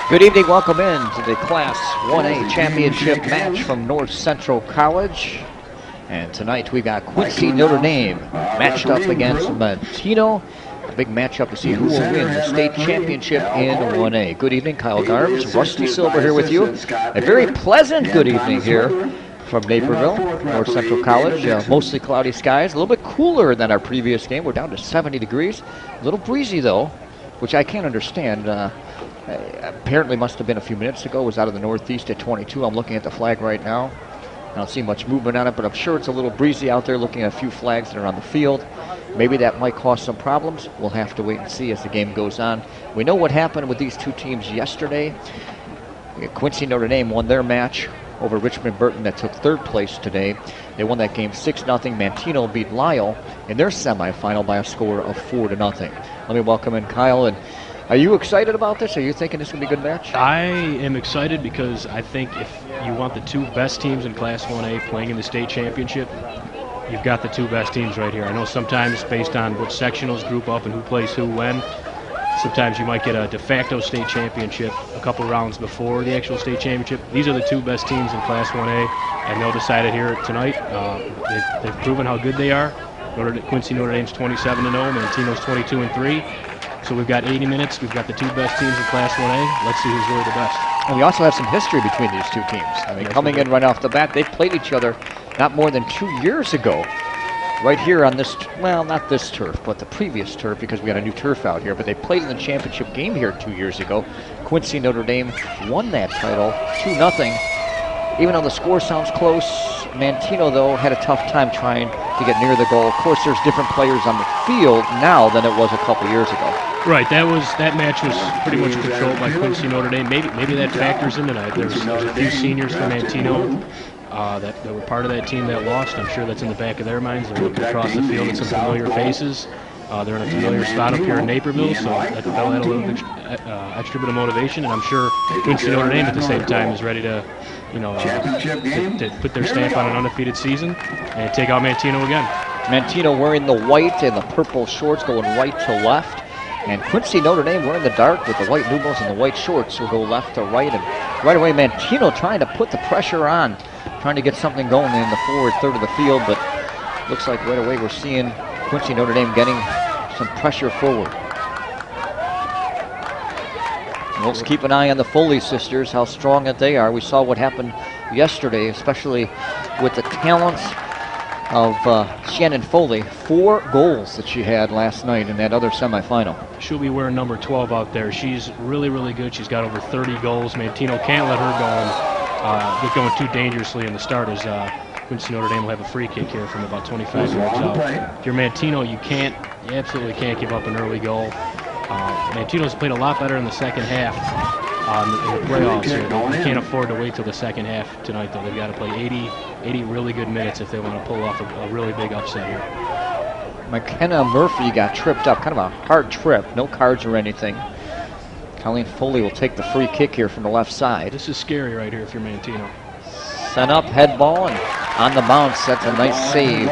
Good evening, welcome in to the Class 1A championship match from North Central College. And tonight we got Quincy Notre Dame matched up against Manteno. A big matchup to see who will win the state championship in 1A. Good evening, Kyle Garbs, Rusty Silver here with you. A very pleasant good evening here from Naperville, North Central College. Mostly cloudy skies, a little bit cooler than our previous game. We're down to 70 degrees. A little breezy though, which I can't understand. Apparently must have been a few minutes ago. It was out of the northeast at 22. I'm looking at the flag right now. I don't see much movement on it, but I'm sure it's a little breezy out there, looking at a few flags that are on the field. Maybe that might cause some problems. We'll have to wait and see as the game goes on. We know what happened with these two teams yesterday. Quincy Notre Dame won their match over Richmond Burton that took third place today. They won that game 6-0. Manteno beat Lyle in their semifinal by a score of 4-0. Let me welcome in Kyle. And are you excited about this? Are you thinking this is going to be a good match? I am excited because I think if you want the two best teams in Class 1A playing in the state championship, you've got the two best teams right here. I know sometimes based on which sectionals group up and who plays who when, sometimes you might get a de facto state championship a couple rounds before the actual state championship. These are the two best teams in Class 1A, and they'll decide it here tonight. They've proven how good they are. Quincy Notre Dame's 27-0, Manteno's 22-3. So we've got 80 minutes. We've got the two best teams in Class 1A. Let's see who's really the best. And we also have some history between these two teams. I mean, coming in right off the bat, they played each other not more than 2 years ago. Right here on this, well, not this turf, but the previous turf, because we got a new turf out here. But they played in the championship game here 2 years ago. Quincy Notre Dame won that title 2-0. Even though the score sounds close, Manteno, though, had a tough time trying to get near the goal. Of course, there's different players on the field now than it was a couple years ago. Right, that match was pretty much controlled by Quincy Notre Dame. Maybe that factors in tonight. There's a few seniors for Manteno that were part of that team that lost. I'm sure that's in the back of their minds. They're looking across the field at some familiar faces. They're in a familiar spot up here in Naperville, so that'll add a little extra bit of motivation. And I'm sure Quincy Notre Dame at the same time is ready to, to put their stamp on an undefeated season and take out Manteno again. Manteno wearing the white and the purple shorts, going right to left. And Quincy Notre Dame wearing the dark with the white numerals and the white shorts will go left to right. And right away, Manteno trying to put the pressure on, trying to get something going in the forward third of the field. But looks like right away we're seeing Quincy Notre Dame getting some pressure forward. And let's keep an eye on the Foley sisters, how strong that they are. We saw what happened yesterday, especially with the talents of Shannon Foley. 4 goals that she had last night in that other semifinal. She'll be wearing number 12 out there. She's really, really good. She's got over 30 goals. Manteno can't let her get going too dangerously in the start, as Quincy Notre Dame will have a free kick here from about 25 yards out. If you're Manteno, you absolutely can't give up an early goal. Manteno's played a lot better in the second half in the playoffs here. They can't afford to wait till the second half tonight, though. They've got to play 80 really good minutes if they want to pull off a really big upset here. McKenna Murphy got tripped up, kind of a hard trip, no cards or anything. Colleen Foley will take the free kick here from the left side. This is scary right here if you're Manteno. Sent up, head ball, and on the bounce, that's a nice save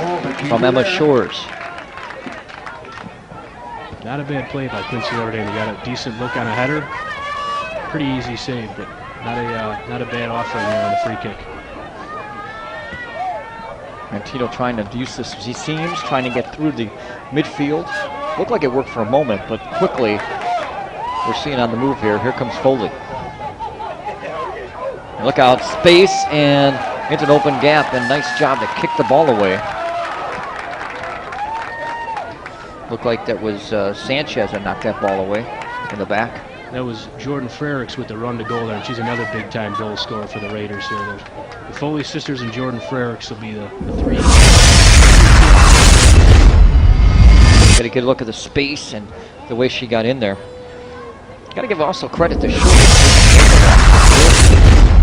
from Emma Shores. Not a bad play by Quincy Notre Dame. They got a decent look on a header. Pretty easy save, but not a bad offering there on the free kick. Manteno trying to use this as he seems, trying to get through the midfield. Looked like it worked for a moment, but quickly we're seeing on the move here. Here comes Foley. Look out, space and into an open gap, and nice job to kick the ball away. Looked like that was Sanchez that knocked that ball away in the back. That was Jordan Frericks with the run to goal there, and she's another big-time goal scorer for the Raiders here. The Foley sisters and Jordan Frericks will be the three. Get a good look at the space and the way she got in there. Got to give also credit to Shorty.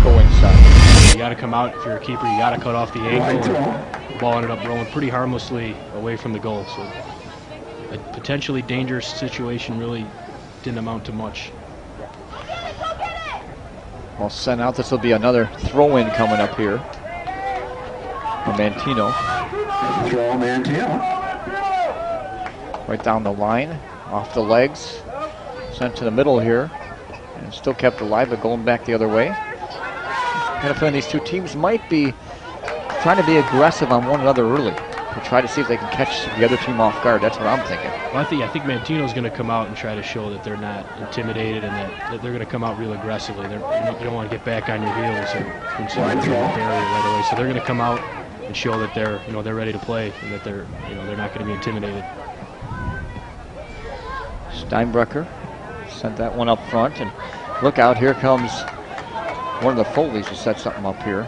Go inside. You got to come out if you're a keeper. You got to cut off the angle. And the ball ended up rolling pretty harmlessly away from the goal. So a potentially dangerous situation really didn't amount to much. Well, sent out. This will be another throw-in coming up here from Manteno. Throw Manteno. Right down the line, off the legs, sent to the middle here. And still kept alive, but going back the other way. Kind of feeling these two teams might be trying to be aggressive on one another early to try to see if they can catch the other team off guard. That's what I'm thinking. Well, I think Manteno's going to come out and try to show that they're not intimidated and that they're going to come out real aggressively. You don't want to get back on your heels when someone's in the barrier right away. So they're going to come out and show that they're ready to play and that they're not going to be intimidated. Steinbrecher sent that one up front, and look out, here comes one of the Foleys to set something up here.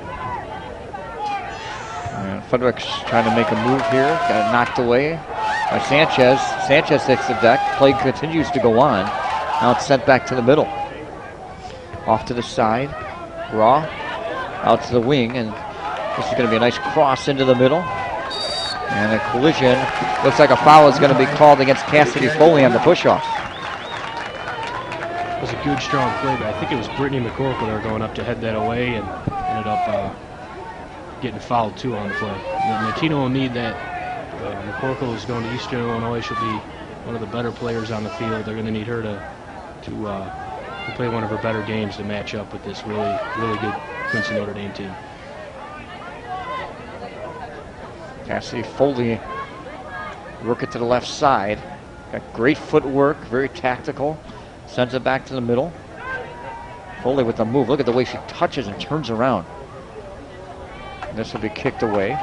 And Frederick's trying to make a move here, got it knocked away by Sanchez. Sanchez hits the deck, play continues to go on. Now it's sent back to the middle. Off to the side, Raw, out to the wing, and this is going to be a nice cross into the middle. And a collision. Looks like a foul is going to be called against Cassidy Foley on the push-off. It was a good, strong play, but I think it was Brittany McCorkle that were going up to head that away and ended up getting fouled too on the play. Manteno will need that. McCorkle is going to Eastern Illinois. She'll be one of the better players on the field. They're going to need her to play one of her better games to match up with this really, really good Quincy Notre Dame team. Cassidy Foley work it to the left side. Got great footwork, very tactical. Sends it back to the middle. Foley with the move. Look at the way she touches and turns around. And this will be kicked away.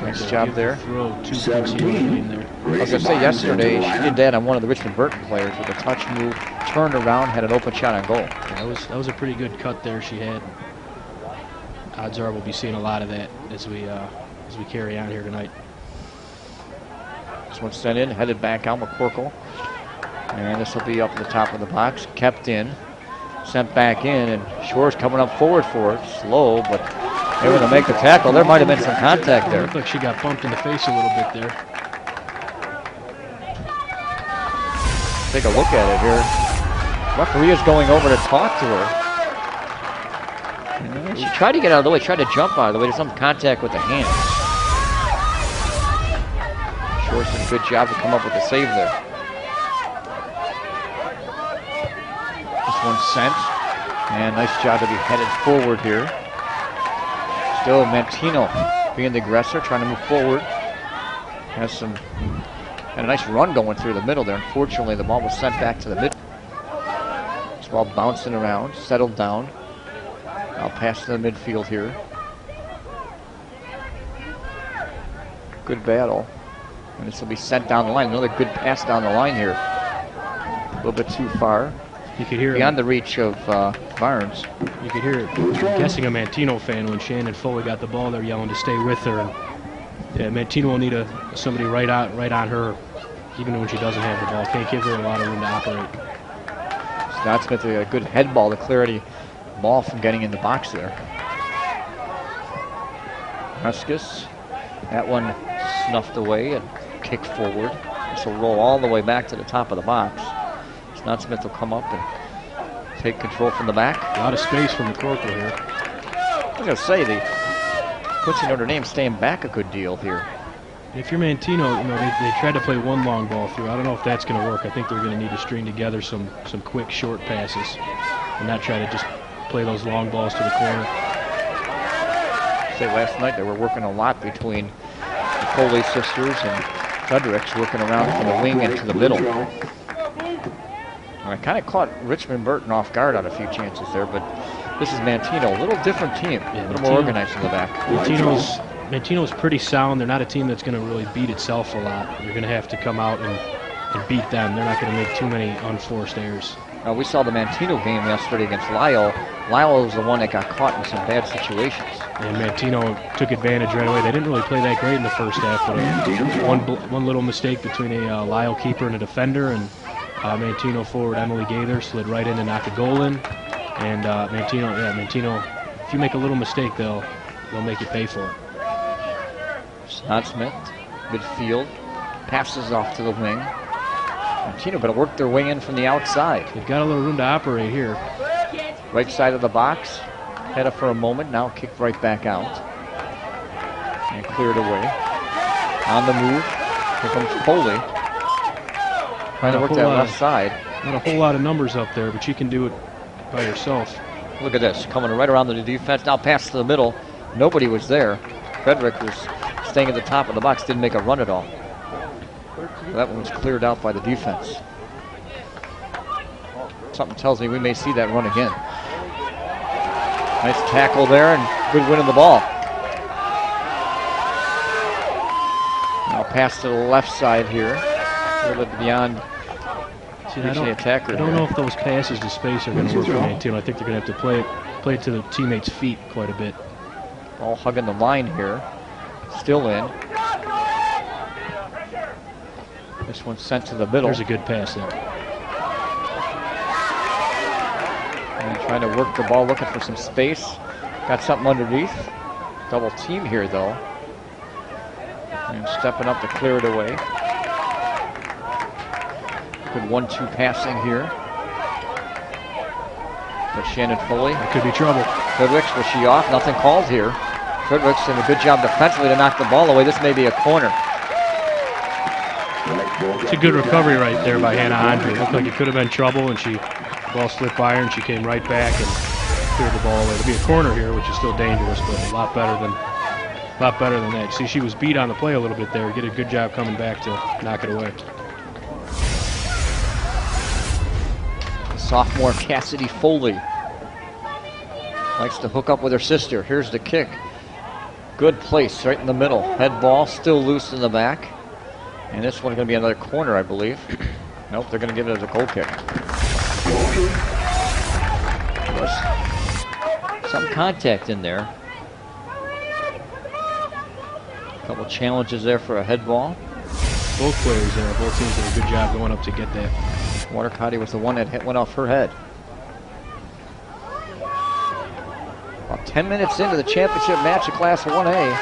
Nice job there. I was going to say yesterday, she did that on one of the Richmond Burton players with a touch move, turned around, had an open shot on goal. Yeah, that was a pretty good cut there she had. Odds are we'll be seeing a lot of that as we carry on here tonight. This one's sent in, headed back out, McCorkle. And this will be up at the top of the box, kept in, sent back in, and Shore's coming up forward for it. Slow, but they were going to make the tackle. There might have been some contact there. It looked like she got bumped in the face a little bit there. Take a look at it here. Referee is going over to talk to her. And she tried to get out of the way, tried to jump out of the way. There's some contact with the hands. Shore did a good job to come up with a save there. This one's sent. And nice job to be headed forward here. Still Manteno being the aggressor, trying to move forward. Had a nice run going through the middle there. Unfortunately, the ball was sent back to the mid. This ball bouncing around, settled down. Now pass to the midfield here. Good battle. And this will be sent down the line. Another good pass down the line here. A little bit too far. You could hear beyond the reach of Barnes. You could hear it. I'm guessing a Manteno fan when Shannon Foley got the ball there, yelling to stay with her. And yeah, Manteno will need somebody right on her, even when she doesn't have the ball. Can't give her a lot of room to operate. Scott Smith a good head ball to clear the ball from getting in the box there. Huskus, that one snuffed away and kicked forward. This will roll all the way back to the top of the box. Scott Smith will come up and take control from the back. A lot of space from McCorkle here. I was going to say, the Quincy Notre Dame staying back a good deal here. If you're Manteno, they tried to play one long ball through. I don't know if that's going to work. I think they're going to need to string together some quick, short passes and not try to just play those long balls to the corner. Say last night they were working a lot between the Foley sisters and Fredericks, working around from the wing into the middle. I kind of caught Richmond Burton off guard on a few chances there, but this is Manteno, a little different team, a little more organized in the back. Manteno's pretty sound. They're not a team that's going to really beat itself a lot. You're going to have to come out and beat them. They're not going to make too many unforced errors. We saw the Manteno game yesterday against Lyle. Lyle was the one that got caught in some bad situations. And Manteno took advantage right away. They didn't really play that great in the first half, but one little mistake between a Lyle keeper and a defender, and Manteno forward Emily Gaither slid right in and knocked a goal in. And Manteno, if you make a little mistake, they'll make you pay for it. Scott Smith, midfield, passes off to the wing. Manteno better work their way in from the outside. They've got a little room to operate here. Right side of the box, head up for a moment, now kicked right back out. And cleared away. On the move, here comes Foley. Trying to work that left side. Not a whole lot of numbers up there, but she can do it by herself. Look at this, coming right around the defense, now pass to the middle. Nobody was there. Frederick was staying at the top of the box, didn't make a run at all. That one was cleared out by the defense. Something tells me we may see that run again. Nice tackle there and good win of the ball. Now pass to the left side here. A little bit beyond reaching the attacker. I don't know if those passes to space are going to work for Manteno. I think they're going to have to play it to the teammates' feet quite a bit. Ball hugging the line here. Still in. This one's sent to the middle. There's a good pass there. And trying to work the ball, looking for some space. Got something underneath. Double team here, though. And stepping up to clear it away. Good 1-2 passing here. But Shannon Foley. That could be trouble. Fredericks, was she off? Nothing called here. Fredericks did a good job defensively to knock the ball away. This may be a corner. It's a good recovery right there by Hannah Andre. It looked like it could have been trouble, and the ball slipped by her, and she came right back and cleared the ball away. It'll be a corner here, which is still dangerous, but a lot better than that. See, she was beat on the play a little bit there. Did a good job coming back to knock it away. Sophomore Cassidy Foley likes to hook up with her sister. Here's the kick. Good place right in the middle. Head ball still loose in the back. And this one's going to be another corner, I believe. Nope, they're going to give it as a goal kick. There's some contact in there. A couple challenges there for a head ball. Both players there. Both teams did a good job going up to get that. Watercotty was the one that went off her head. About 10 minutes into the championship match of Class 1A.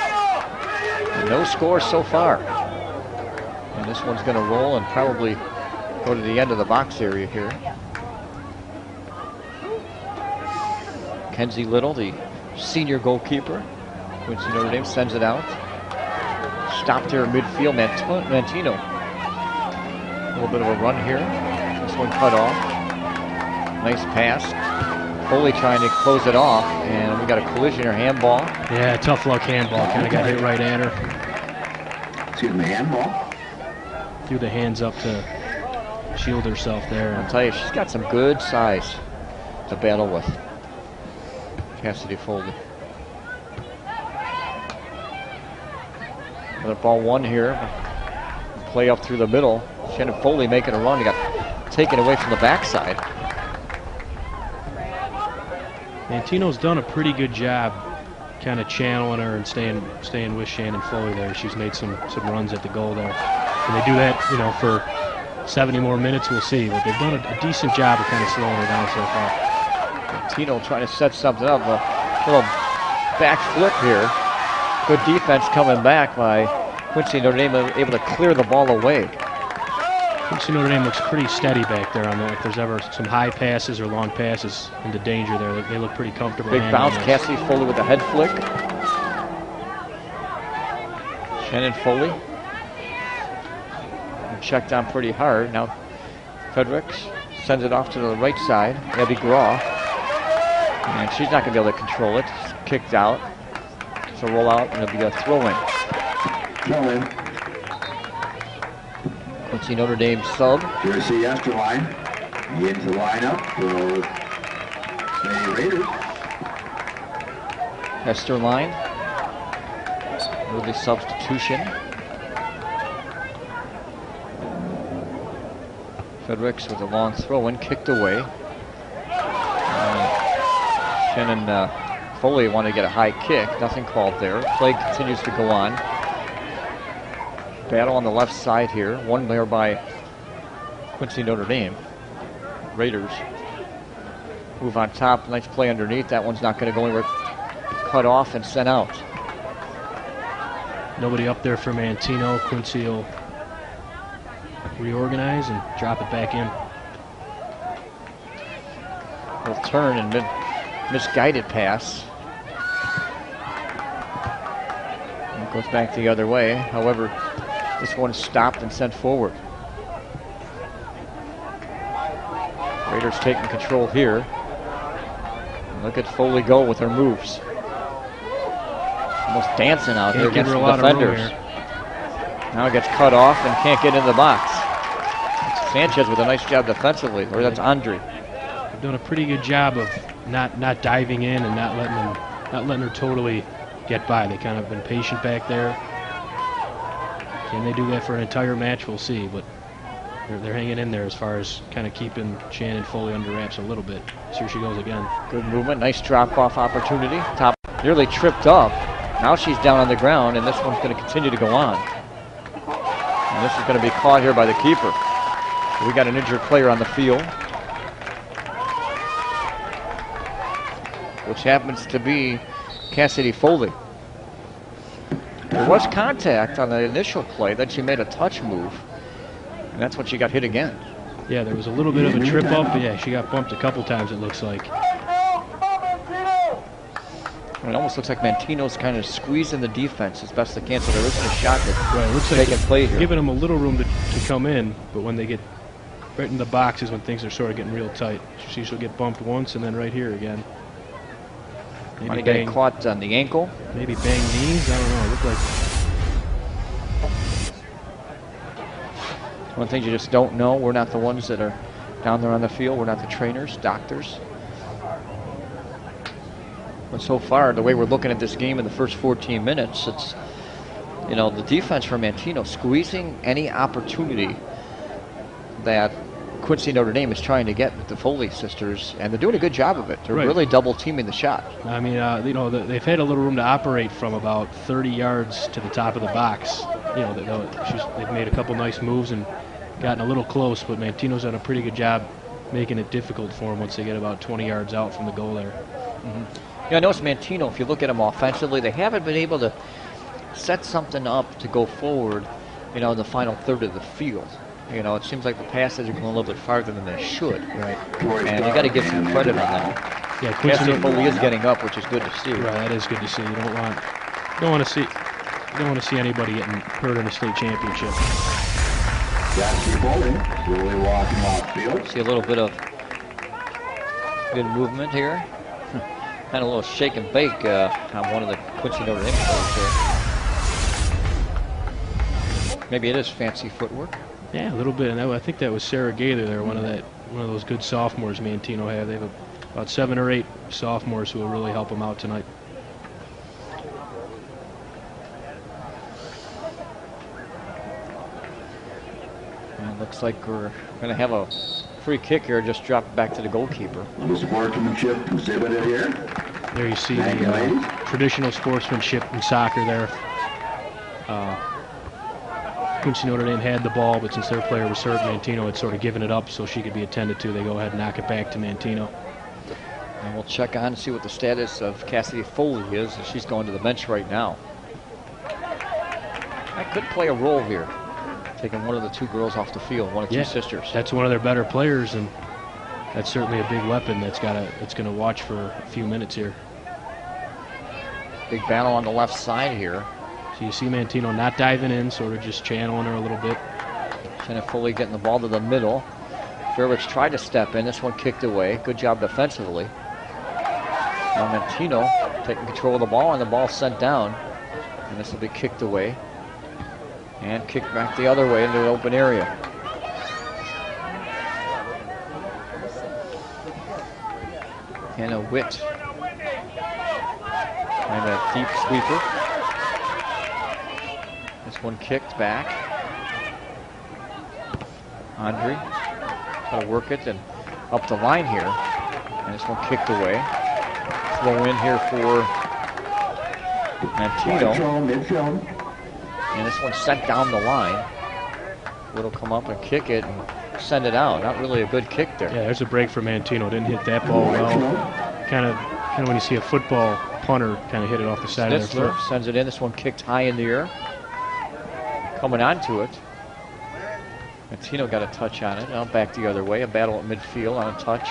And no scores so far. And this one's going to roll and probably go to the end of the box area here. Kenzie Little, the senior goalkeeper. Quincy Notre Dame sends it out. Stopped here in midfield. Manteno. A little bit of a run here. This one cut off. Nice pass. Foley trying to close it off, and we got a collision or handball. Yeah, tough luck handball. Kind of got hit right at her. Excuse me, handball. Threw the hands up to shield herself there. I'll tell you, she's got some good size to battle with. Cassidy Foley. Another ball one here. Play up through the middle. Shannon Foley making a run. He got taken away from the backside. Manteno's done a pretty good job kind of channeling her and staying with Shannon Foley there. She's made some runs at the goal there. Can they do that, for 70 more minutes? We'll see. But they've done a decent job of kind of slowing her down so far. Manteno trying to set something up. A little back flip here. Good defense coming back by Quincy Notre Dame, able to clear the ball away. Quincy Notre Dame looks pretty steady back there on that. If there's ever some high passes or long passes into danger there, they look pretty comfortable. Big bounce, Cassidy Foley with a head flick. Shannon Foley. Checked on pretty hard. Now Fredericks sends it off to the right side. Abby Graw. And she's not going to be able to control it. It's kicked out. So roll out and it'll be a throw-in. Throw-in. Quincy Notre Dame sub. Jersey Esterline into the lineup for the Raiders. Esterline. Early substitution. Fredericks with a long throw-in, kicked away. Shannon Foley wanted to get a high kick. Nothing called there. Play continues to go on. Battle on the left side here. One there by Quincy Notre Dame. Raiders move on top. Nice play underneath. That one's not going to go anywhere. Cut off and sent out. Nobody up there for Manteno. Quincy will reorganize and drop it back in. Will turn and misguided pass. And it goes back the other way. However, this one is stopped and sent forward. Raiders taking control here. Look at Foley go with her moves. Almost dancing out there against the defenders. Now it gets cut off and can't get in the box. Sanchez with a nice job defensively, or that's Andre. They've done a pretty good job of not diving in and not letting her totally get by. They kind of been patient back there. Can they do that for an entire match? We'll see, but they're hanging in there as far as kind of keeping Shannon Foley under wraps a little bit. So here she goes again. Good movement, nice drop-off opportunity. Top nearly tripped up. Now she's down on the ground, and this one's going to continue to go on. And this is going to be caught here by the keeper. So we got an injured player on the field, which happens to be Cassidy Foley. There was contact on the initial play, then she made a touch move, and that's when she got hit again. Yeah, there was a little bit of a trip up, but yeah, she got bumped a couple times, it looks like. It almost looks like Manteno's kind of squeezing the defense as best they can, so there isn't a shot that's right, it looks like play here. Giving them a little room to come in, but when they get right in the box is when things are sort of getting real tight. She'll get bumped once and then right here again. Maybe getting caught on the ankle. Maybe bang knees. I don't know. It looked like. One thing you just don't know, we're not the ones that are down there on the field. We're not the trainers, doctors. But so far, the way we're looking at this game in the first 14 minutes, it's, you know, the defense for Manteno squeezing any opportunity that Quincy Notre Dame is trying to get with the Foley sisters, and they're doing a good job of it. They're really double teaming the shot. I mean, you know, they've had a little room to operate from about 30 yards to the top of the box. You know, they've made a couple nice moves and gotten a little close, but Manteno's done a pretty good job making it difficult for them once they get about 20 yards out from the goal there. Mm-hmm. Yeah, I notice Manteno, if you look at them offensively, they haven't been able to set something up to go forward, you know, in the final third of the field. You know, it seems like the passes are going a little bit farther than they should. Right. And you got to give some credit on that. Yeah, Quincy Foley is getting up, which is good to see. Right, that is good to see. You don't want to see anybody getting hurt in the state championship. Cassidy Foley slowly walking off field. See a little bit of good movement here. Kind of a little shake and bake on one of the Quincy Notre Dame players here. Maybe it is fancy footwork. Yeah, a little bit, and I think that was Sarah Gaither there, one of those good sophomores Manteno have. They have about 7 or 8 sophomores who will really help them out tonight. And it looks like we're going to have a free kick here, just dropped back to the goalkeeper. The sportsmanship exhibited here. There you see the traditional sportsmanship in soccer there. Quincy Notre Dame had the ball, but since their player was hurt, Manteno had sort of given it up so she could be attended to. They go ahead and knock it back to Manteno. And we'll check on and see what the status of Cassidy Foley is. She's going to the bench right now. That could play a role here, taking one of the 2 girls off the field, one of 2 sisters. That's one of their better players, and that's certainly a big weapon that's going to watch for a few minutes here. Big battle on the left side here. So you see Manteno not diving in, sort of just channeling her a little bit. Shannon Foley getting the ball to the middle. Fairwich tried to step in. This one kicked away. Good job defensively. Now Manteno taking control of the ball, and the ball sent down. And this will be kicked away. And kicked back the other way into the open area. Hannah Witt. And a deep sweeper. This one kicked back. Andre got to work it and up the line here. And this one kicked away. Throw in here for Manteno. And this one sent down the line. It'll come up and kick it and send it out. Not really a good kick there. Yeah, there's a break for Manteno. Didn't hit that ball well. Kind of when you see a football punter kind of hit it off the side of their foot. Sends it in. This one kicked high in the air. Coming onto it. Manteno got a touch on it. Now back the other way. A battle at midfield on a touch.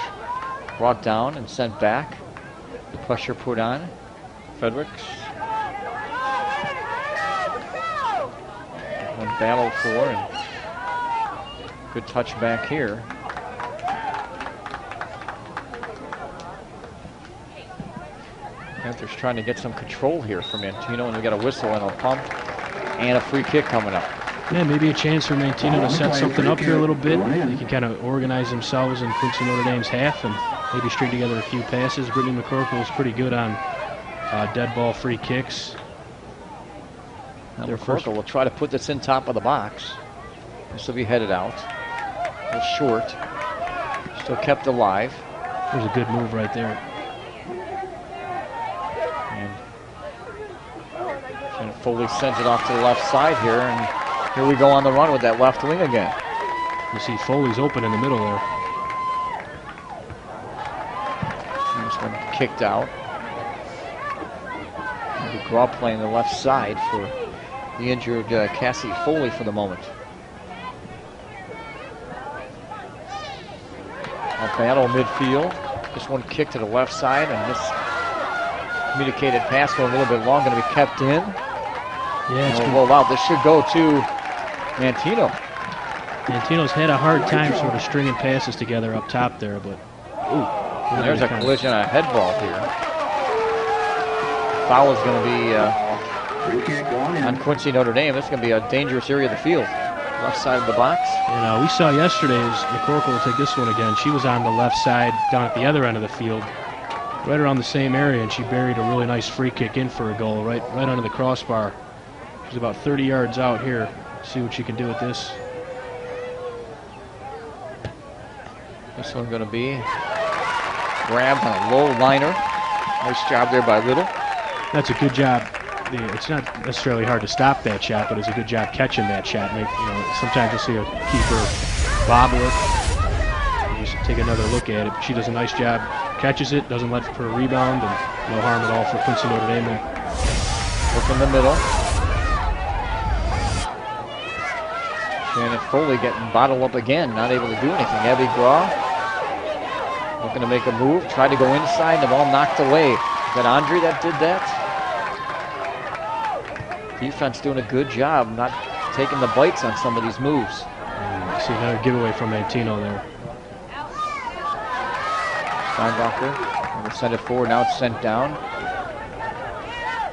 Brought down and sent back. Pressure put on. Fredericks. One battle for, and good touch back here. Panthers trying to get some control here from Manteno, and we got a whistle and a pump and a free kick coming up. Yeah, maybe a chance for Manteno to set something up here a little bit. They can kind of organize themselves in Quincy Notre Dame's half and maybe string together a few passes. Brittany McCorkle is pretty good on dead ball free kicks. Now McCorkle will try to put this in top of the box. This will be headed out. A little short. Still kept alive. There's a good move right there. And Foley sends it off to the left side here, and here we go on the run with that left wing again. You see Foley's open in the middle there. He's been kicked out. McGraw playing the left side for the injured Cassie Foley for the moment. Manteno midfield. This one kicked to the left side, and this communicated pass for a little bit long, going to be kept in. Yeah, it's roll out. This should go to Manteno. Manteno's had a hard time sort of stringing passes together up top there, but there's a collision, a head ball here. Foul is going to be on Quincy Notre Dame. This is going to be a dangerous area of the field. Left side of the box. And we saw yesterday as McCorkle will take this one again. She was on the left side down at the other end of the field, right around the same area, and she buried a really nice free kick in for a goal right under the crossbar. She's about 30 yards out here. See what she can do with this. This one's going to be grabbed on a low liner. Nice job there by Little. That's a good job. It's not necessarily hard to stop that shot, but it's a good job catching that shot. Sometimes you'll see a keeper bobble it. You just take another look at it. But she does a nice job. Catches it, doesn't let for a rebound, and no harm at all for Quincy Notre Dame there. Look in the middle. Shannon Foley getting bottled up again, not able to do anything. Abby Graw looking to make a move, tried to go inside, the ball knocked away. Is that Andre that did that? Defense doing a good job, not taking the bites on some of these moves. See another giveaway from Manteno there. Steinbacher will send it forward, now it's sent down.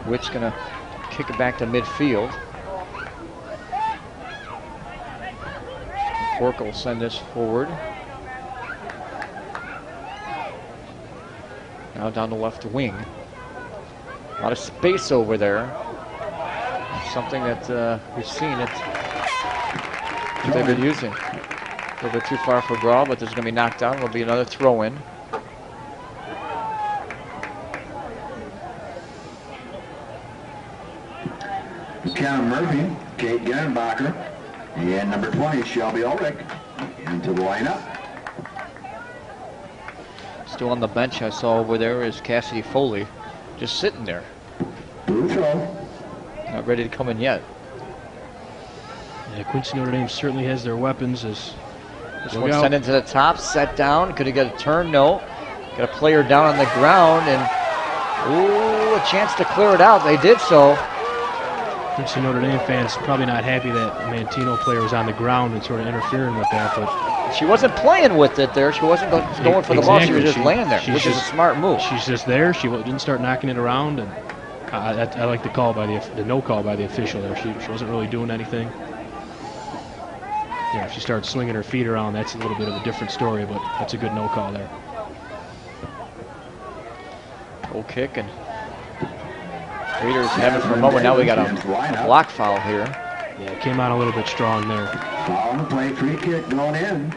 Witt's gonna kick it back to midfield. Cork will send this forward. Now down the left wing. A lot of space over there. Something that we've seen it they've been using. A little bit too far for Graw, but this is going to be knocked down. It'll be another throw in. Cam Murphy, Kate Gerenbacher, and number 20, Shelby Ulrich, into the lineup. Still on the bench I saw over there is Cassidy Foley, just sitting there. Blue throw. Not ready to come in yet. Yeah, Quincy Notre Dame certainly has their weapons. As this one sent into the top, set down. Could he get a turn? No. Got a player down on the ground, and a chance to clear it out. They did so. Quincy Notre Dame fans probably not happy that Manteno player was on the ground and sort of interfering with that, but she wasn't playing with it there. She wasn't going for the ball. She was just laying there, which is a smart move. She's just there. She didn't start knocking it around, and I like the call by the no call by the official there. She wasn't really doing anything. If she starts swinging her feet around, that's a little bit of a different story, but that's a good no call there. Goal kick, and Raiders have it for a moment. Now we got a block foul here. Yeah, it came out a little bit strong there. Foul on the play, free kick going in.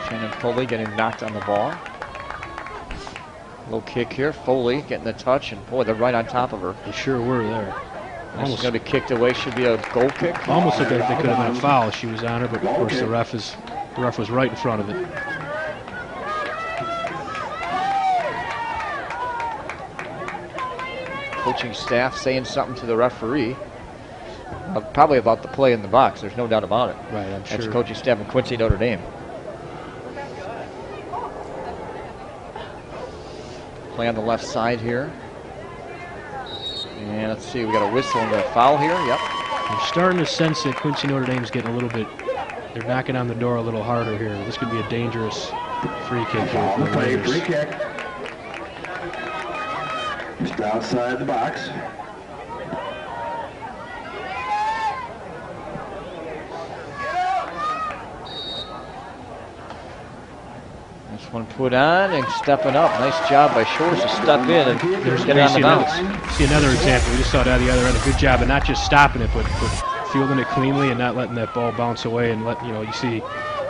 Shannon Foley getting knocked on the ball. Low kick here. Foley getting the touch, and boy, they're right on top of her. They sure were there. Almost going to be kicked away. Should be a goal kick. Almost looked like they could have been a foul. She was on her, but of course the ref was right in front of it. Coaching staff saying something to the referee. Probably about the play in the box. There's no doubt about it. Right, I'm sure. That's coaching staff in Quincy Notre Dame. Play on the left side here. And let's see, we got a whistle and a foul here. Yep. I'm starting to sense that Quincy Notre Dame's getting a little bit, they're knocking on the door a little harder here. This could be a dangerous free kick here for the Raiders. Free kick. Just outside the box. This one put on and stepping up. Nice job by Shores to step in and get it on the bounce. See another example. We just saw that the other end. A good job of not just stopping it, but fielding it cleanly and not letting that ball bounce away. And you see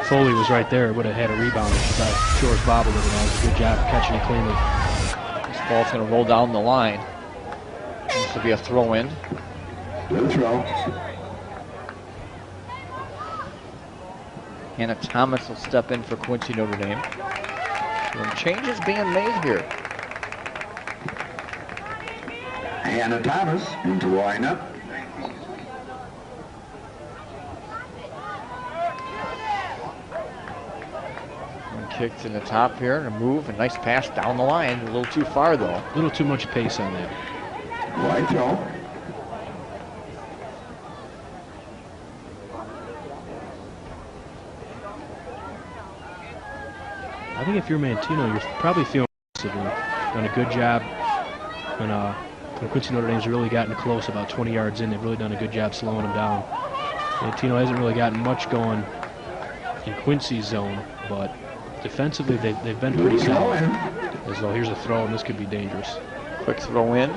Foley was right there. Would have had a rebound if she thought Shores bobbled it. That was a good job of catching it cleanly. This ball's going to roll down the line. This will be a throw in. Good throw. Hannah Thomas will step in for Quincy Notre Dame. Some changes being made here. Hannah Thomas into lineup. One kick to the top here and a move. A nice pass down the line. A little too far though. A little too much pace on that. Wide throw. I think if you're Manteno, you're probably feeling done a good job. When Quincy Notre Dame's really gotten close, about 20 yards in, they've really done a good job slowing them down. Manteno hasn't really gotten much going in Quincy's zone, but defensively they've been pretty solid. As though here's a throw, and this could be dangerous. Quick throw in.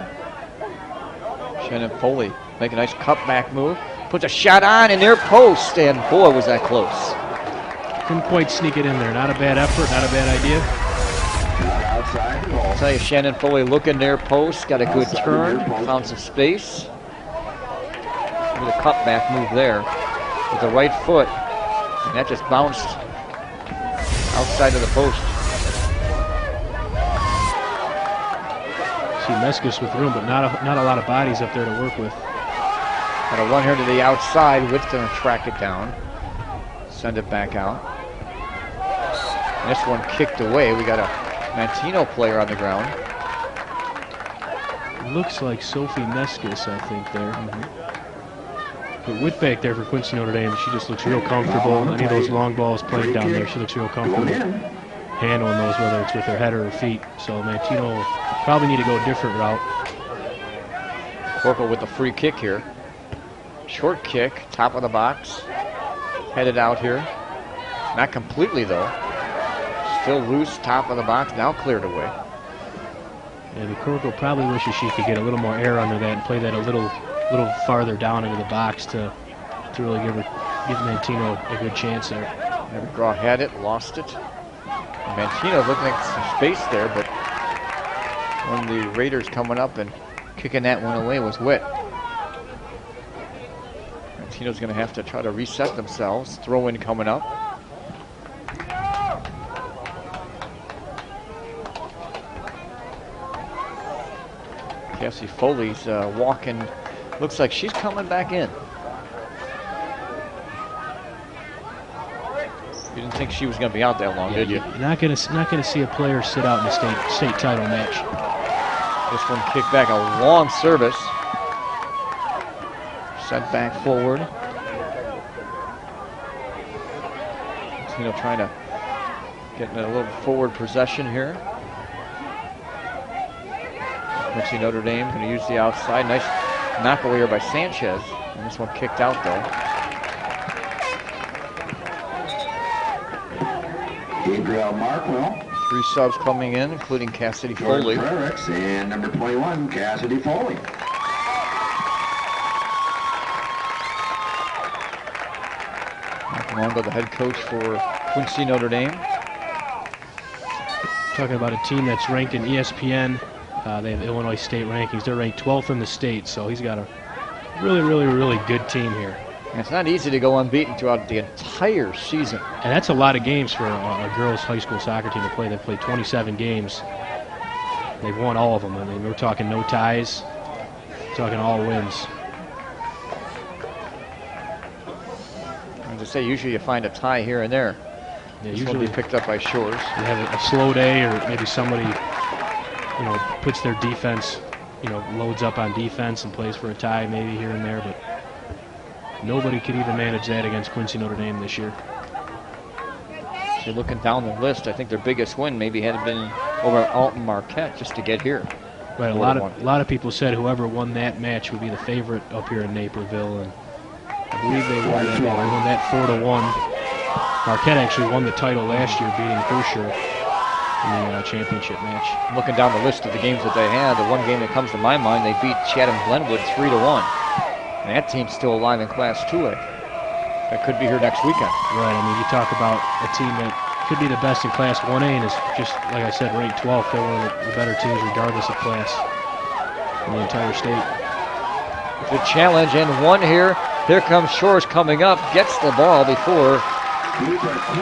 Shannon Foley make a nice cutback move. Puts a shot on in near post, and boy, was that close. Couldn't quite sneak it in there. Not a bad effort, not a bad idea. I'll tell you, Shannon Foley looking near post, got a good turn, found some space. With a cutback move there with the right foot, and that just bounced outside of the post. See Meskis with room, but not a lot of bodies up there to work with. Got to run here to the outside, Whitson track it down, send it back out. And this one kicked away. We got a Manteno player on the ground. Looks like Sophie Meskis, I think, there. But Whitbeck there for Quincy Notre Dame, she just looks real comfortable. Any of those long balls played down there, she looks real comfortable handling those, whether it's with her head or her feet. So Manteno probably need to go a different route. Corporal with the free kick here. Short kick, top of the box. Headed out here. Not completely, though. Still loose, top of the box, now cleared away. Yeah, the Corporal probably wishes she could get a little more air under that and play that a little farther down into the box to really give Manteno a good chance there. McGraw had it, lost it. Manteno looking at some space there, but one of the Raiders coming up and kicking that one away was Witt. Manteno's going to have to try to reset themselves. Throw in coming up. Cassie Foley's walking. Looks like she's coming back in. You didn't think she was going to be out that long, did you? You're not going to see a player sit out in a state title match. This one kicked back, a long service. Sent back forward. Trying to get a little forward possession here. Quincy Notre Dame going to use the outside. Nice knockaway here by Sanchez. And this one kicked out though. Gabriel Markwell. 3 subs coming in, including Cassidy Foley. Frericks and number 21, Cassidy Foley. Mark Longo, the head coach for Quincy Notre Dame. Talking about a team that's ranked in ESPN. They have Illinois State rankings. They're ranked 12th in the state, so he's got a really good team here. And it's not easy to go unbeaten throughout the entire season. And that's a lot of games for a girls' high school soccer team to play. They've played 27 games. They've won all of them. I mean, we're talking no ties, we're talking all wins. As I say, usually you find a tie here and there. Yeah, usually picked up by Shores. You have a slow day, or maybe somebody, puts their defense, loads up on defense and plays for a tie maybe here and there, but nobody could even manage that against Quincy Notre Dame this year. So looking down the list, I think their biggest win maybe had been over Alton Marquette just to get here. Right, a lot of people said whoever won that match would be the favorite up here in Naperville, and I believe they won that. They won that 4-1. Marquette actually won the title last year, beating Herscher in the championship match. Looking down the list of the games that they had, the one game that comes to my mind, they beat Chatham Glenwood 3-1. And that team's still alive in Class 2A. That could be here next weekend. Right, I mean, you talk about a team that could be the best in Class 1A and is just, like I said, ranked 12th. They're one of the better teams regardless of class in the entire state. Good challenge and one here. Here comes Shores coming up, gets the ball before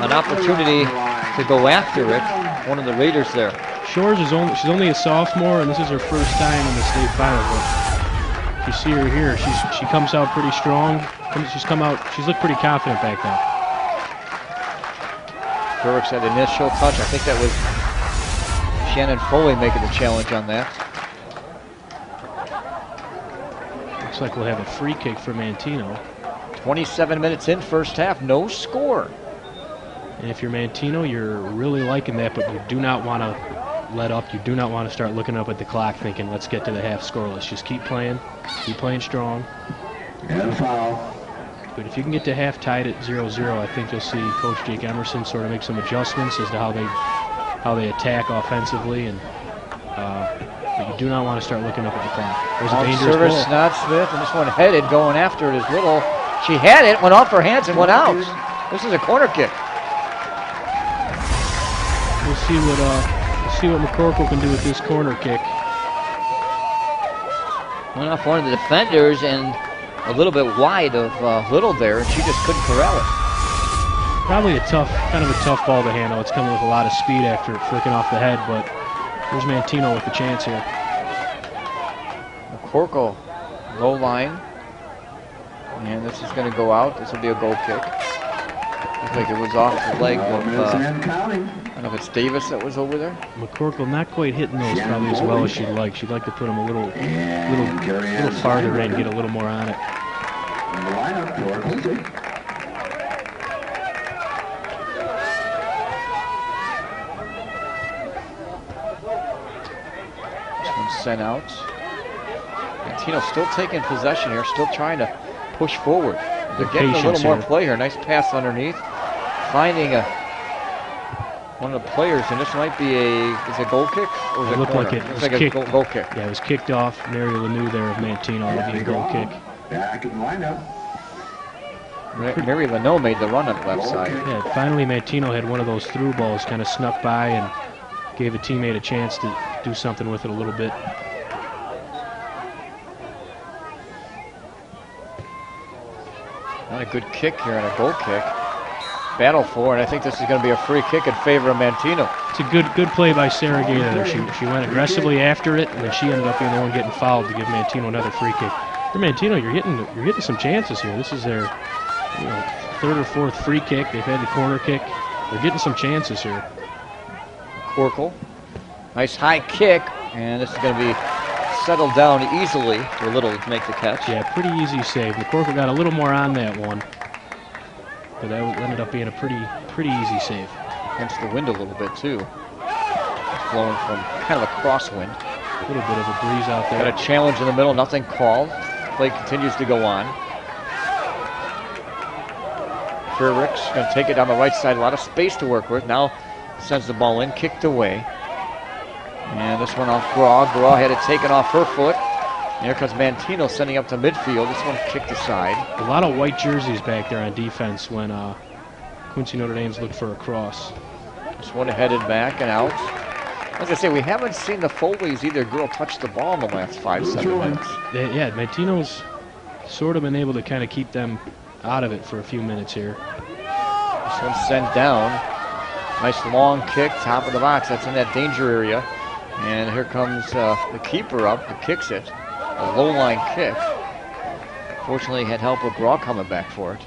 an opportunity to go after it. One of the Raiders there. Shores she's only a sophomore, and this is her first time in the state final. But you see her here. She comes out pretty strong. She's looked pretty confident back there. Burks had initial touch. I think that was Shannon Foley making the challenge on that. Looks like we'll have a free kick for Manteno. 27 minutes in, first half, no score. And if you're Manteno, you're really liking that, but you do not want to let up. You do not want to start looking up at the clock thinking, let's get to the half scoreless. Just keep playing strong. And a foul. But if you can get to half tied at 0-0, I think you'll see Coach Jake Emerson sort of make some adjustments as to how they attack offensively. And but you do not want to start looking up at the clock. There's a dangerous service, Snod Smith, and this one headed, going after it is Little. She had it, went off her hands, and went out. This is a corner kick. We'll see what McCorkle can do with this corner kick. Went off one of the defenders and a little bit wide of Little there, and she just couldn't corral it. Probably kind of a tough ball to handle. It's coming with a lot of speed after flicking off the head, but here's Manteno with the chance here. McCorkle, goal line, and this is going to go out. This will be a goal kick. Looks like it was off the leg of, I don't know if it's Davis that was over there. McCorkle not quite hitting those probably as well as she'd like. She'd like to put him a little farther in, get a little more on it. This one's sent out. Manteno still taking possession here, still trying to push forward. They're getting a little more play here. Nice pass underneath. Finding one of the players, and this might be is a goal kick? Or is it looked like it was like kicked. A goal kick. Yeah, it was kicked off. Mary Lanou there of Manteno. It'll be a goal kick. Back in the lineup. Mary Lanou made the run up left side. Yeah, finally Manteno had one of those through balls, kind of snuck by and gave a teammate a chance to do something with it a little bit. Not a good kick here and a goal kick. Battle for, and I think this is going to be a free kick in favor of Manteno. It's a good play by Sarah Gator there. She went aggressively after it, and then she ended up being the one getting fouled to give Manteno another free kick. For Manteno, you're getting some chances here. This is their third or fourth free kick. They've had the corner kick. They're getting some chances here. Corkle, nice high kick, and this is going to be settled down easily for Little to make the catch. Yeah, pretty easy save. McCorkle got a little more on that one, but that ended up being a pretty easy save. Against the wind a little bit too. It's blowing from kind of a crosswind. A little bit of a breeze out there. Got a challenge in the middle, nothing called. Play continues to go on. Fairwick's going to take it down the right side. A lot of space to work with. Now sends the ball in, kicked away. And this one off Graw. Graw had it taken off her foot. And here comes Manteno sending up to midfield. This one kicked aside. A lot of white jerseys back there on defense when Quincy Notre Dame's looked for a cross. This one headed back and out. As I say, we haven't seen the Foleys either girl touch the ball in the last 5-7 minutes. Yeah, Manteno's sort of been able to kind of keep them out of it for a few minutes here. This one's sent down. Nice long kick, top of the box. That's in that danger area. And here comes the keeper up who kicks it. A low line kick. Fortunately, had help with Graw coming back for it.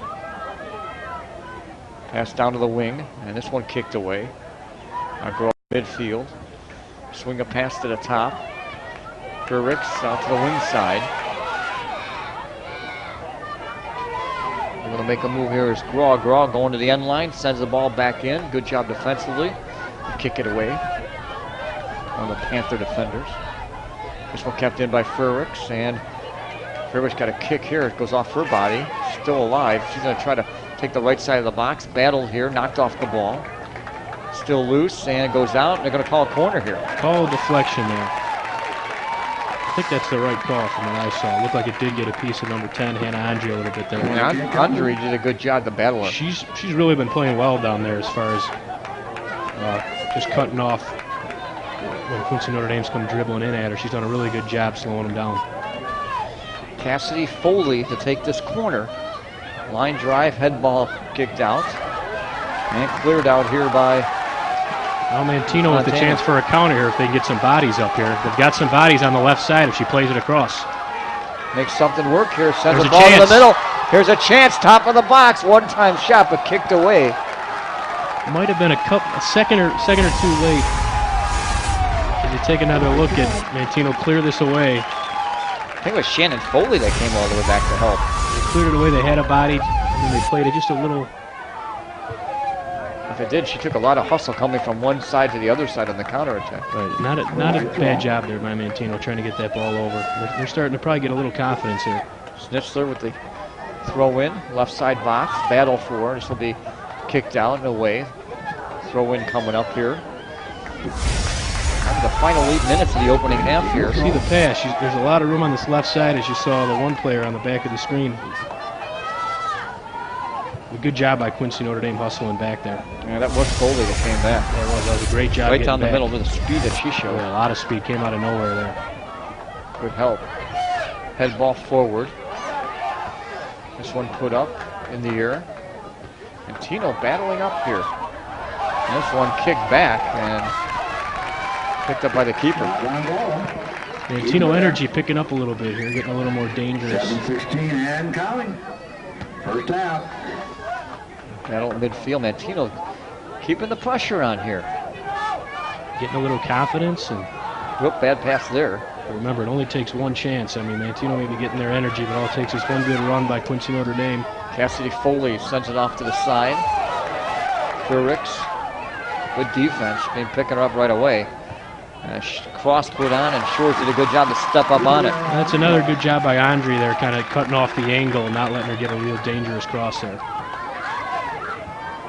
Pass down to the wing, and this one kicked away. Graw midfield. Swing a pass to the top. Gerricks out to the wing side. They're going to make a move here is Graw. Graw going to the end line, sends the ball back in. Good job defensively. Kick it away. One of the Panther defenders. This one kept in by Frericks, and Frericks got a kick here. It goes off her body. Still alive. She's going to try to take the right side of the box. Battle here, knocked off the ball. Still loose, and goes out. They're going to call a corner here. Call a deflection there. I think that's the right call from what I saw. It looked like it did get a piece of number 10, Hannah Andre, a little bit there. And Andre did a good job to battle her. She's really been playing well down there as far as just cutting off when Quincy Notre Dame's come dribbling in at her. She's done a really good job slowing them down. Cassidy Foley to take this corner. Line drive, head ball kicked out. And cleared out here by Manteno with the chance for a counter here if they can get some bodies up here. They've got some bodies on the left side if she plays it across. Makes something work here. Sends the ball in the middle. Here's a chance, top of the box. One-time shot, but kicked away. Might have been a second or two late. As you take another look at Manteno clear this away. I think it was Shannon Foley that came all the way back to help. They cleared it away. They had a body, and they played it just a little. If it did, she took a lot of hustle coming from one side to the other side on the counterattack. Right, not a bad job there by Manteno trying to get that ball over. They're starting to probably get a little confidence here. Schnitzler with the throw in, left side box, battle for. This will be kicked out and away. Throw in coming up here. The final 8 minutes of the opening half here. See the pass. There's a lot of room on this left side as you saw the one player on the back of the screen. A good job by Quincy Notre Dame hustling back there. Yeah, that was Foley that came back. That was a great job. Right down the back. middle with the speed that she showed. Yeah, a lot of speed came out of nowhere there. Good help. Head ball forward. This one put up in the air. And Tino battling up here. And this one kicked back and picked up by the keeper. And Tino energy picking up a little bit here, getting a little more dangerous. 7-16 and counting. First out. Battle at midfield. Manteno keeping the pressure on here. Getting a little confidence. And whoop, bad pass there. Remember, it only takes one chance. I mean, Manteno may be getting their energy, but all it takes is one good run by Quincy Notre Dame. Cassidy Foley sends it off to the side. Frericks, good defense, being picking her up right away. Cross put on, and Shores did a good job to step up on it. That's another good job by Andre there, kind of cutting off the angle and not letting her get a real dangerous cross there.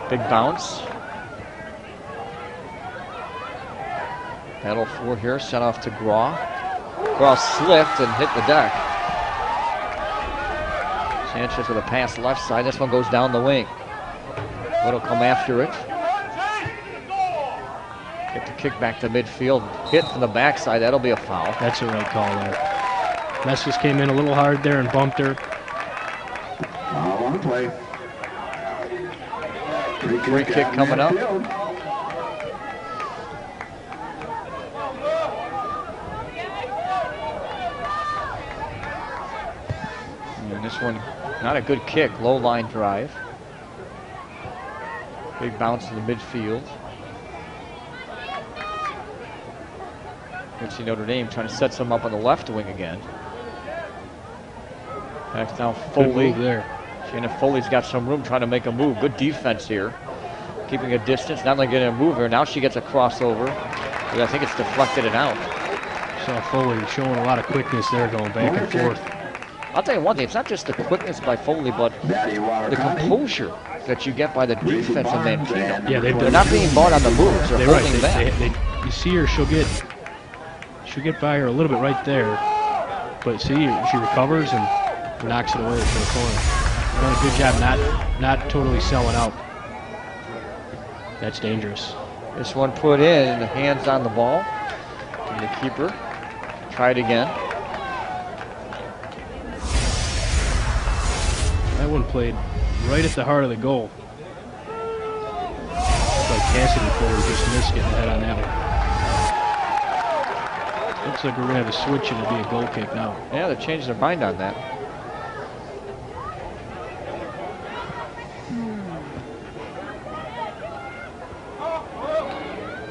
Big bounce. Battle for here, sent off to Graw. Graw slipped and hit the deck. Sanchez with a pass left side. This one goes down the wing. What'll come after it? Get the kick back to midfield. Hit from the backside. That'll be a foul. That's a right call there. Meskis came in a little hard there and bumped her. On the play. Free kick coming up. And this one, not a good kick. Low line drive. Big bounce to the midfield. Quincy Notre Dame trying to set some up on the left wing again. Back down Foley. Good move there. Shannon Foley's got some room trying to make a move. Good defense here. Keeping a distance, not only getting a move here. Now she gets a crossover. But I think it's deflected and out. Saw Foley showing a lot of quickness there going back and forth. I'll tell you one thing, it's not just the quickness by Foley, but the composure that you get by the defense of Manteno. Yeah, they're not being bought on the moves. They're holding back. You see her, she'll get by her a little bit right there. But see, she recovers and knocks it away for the corner. Done a good job not totally selling out. That's dangerous. This one put in, hands on the ball. And the keeper. Try it again. That one played right at the heart of the goal. It's like Cassidy Foley just missed getting ahead on that one. Looks like we're going to have a switch and it'll be a goal kick now. Yeah, they're changing their mind on that.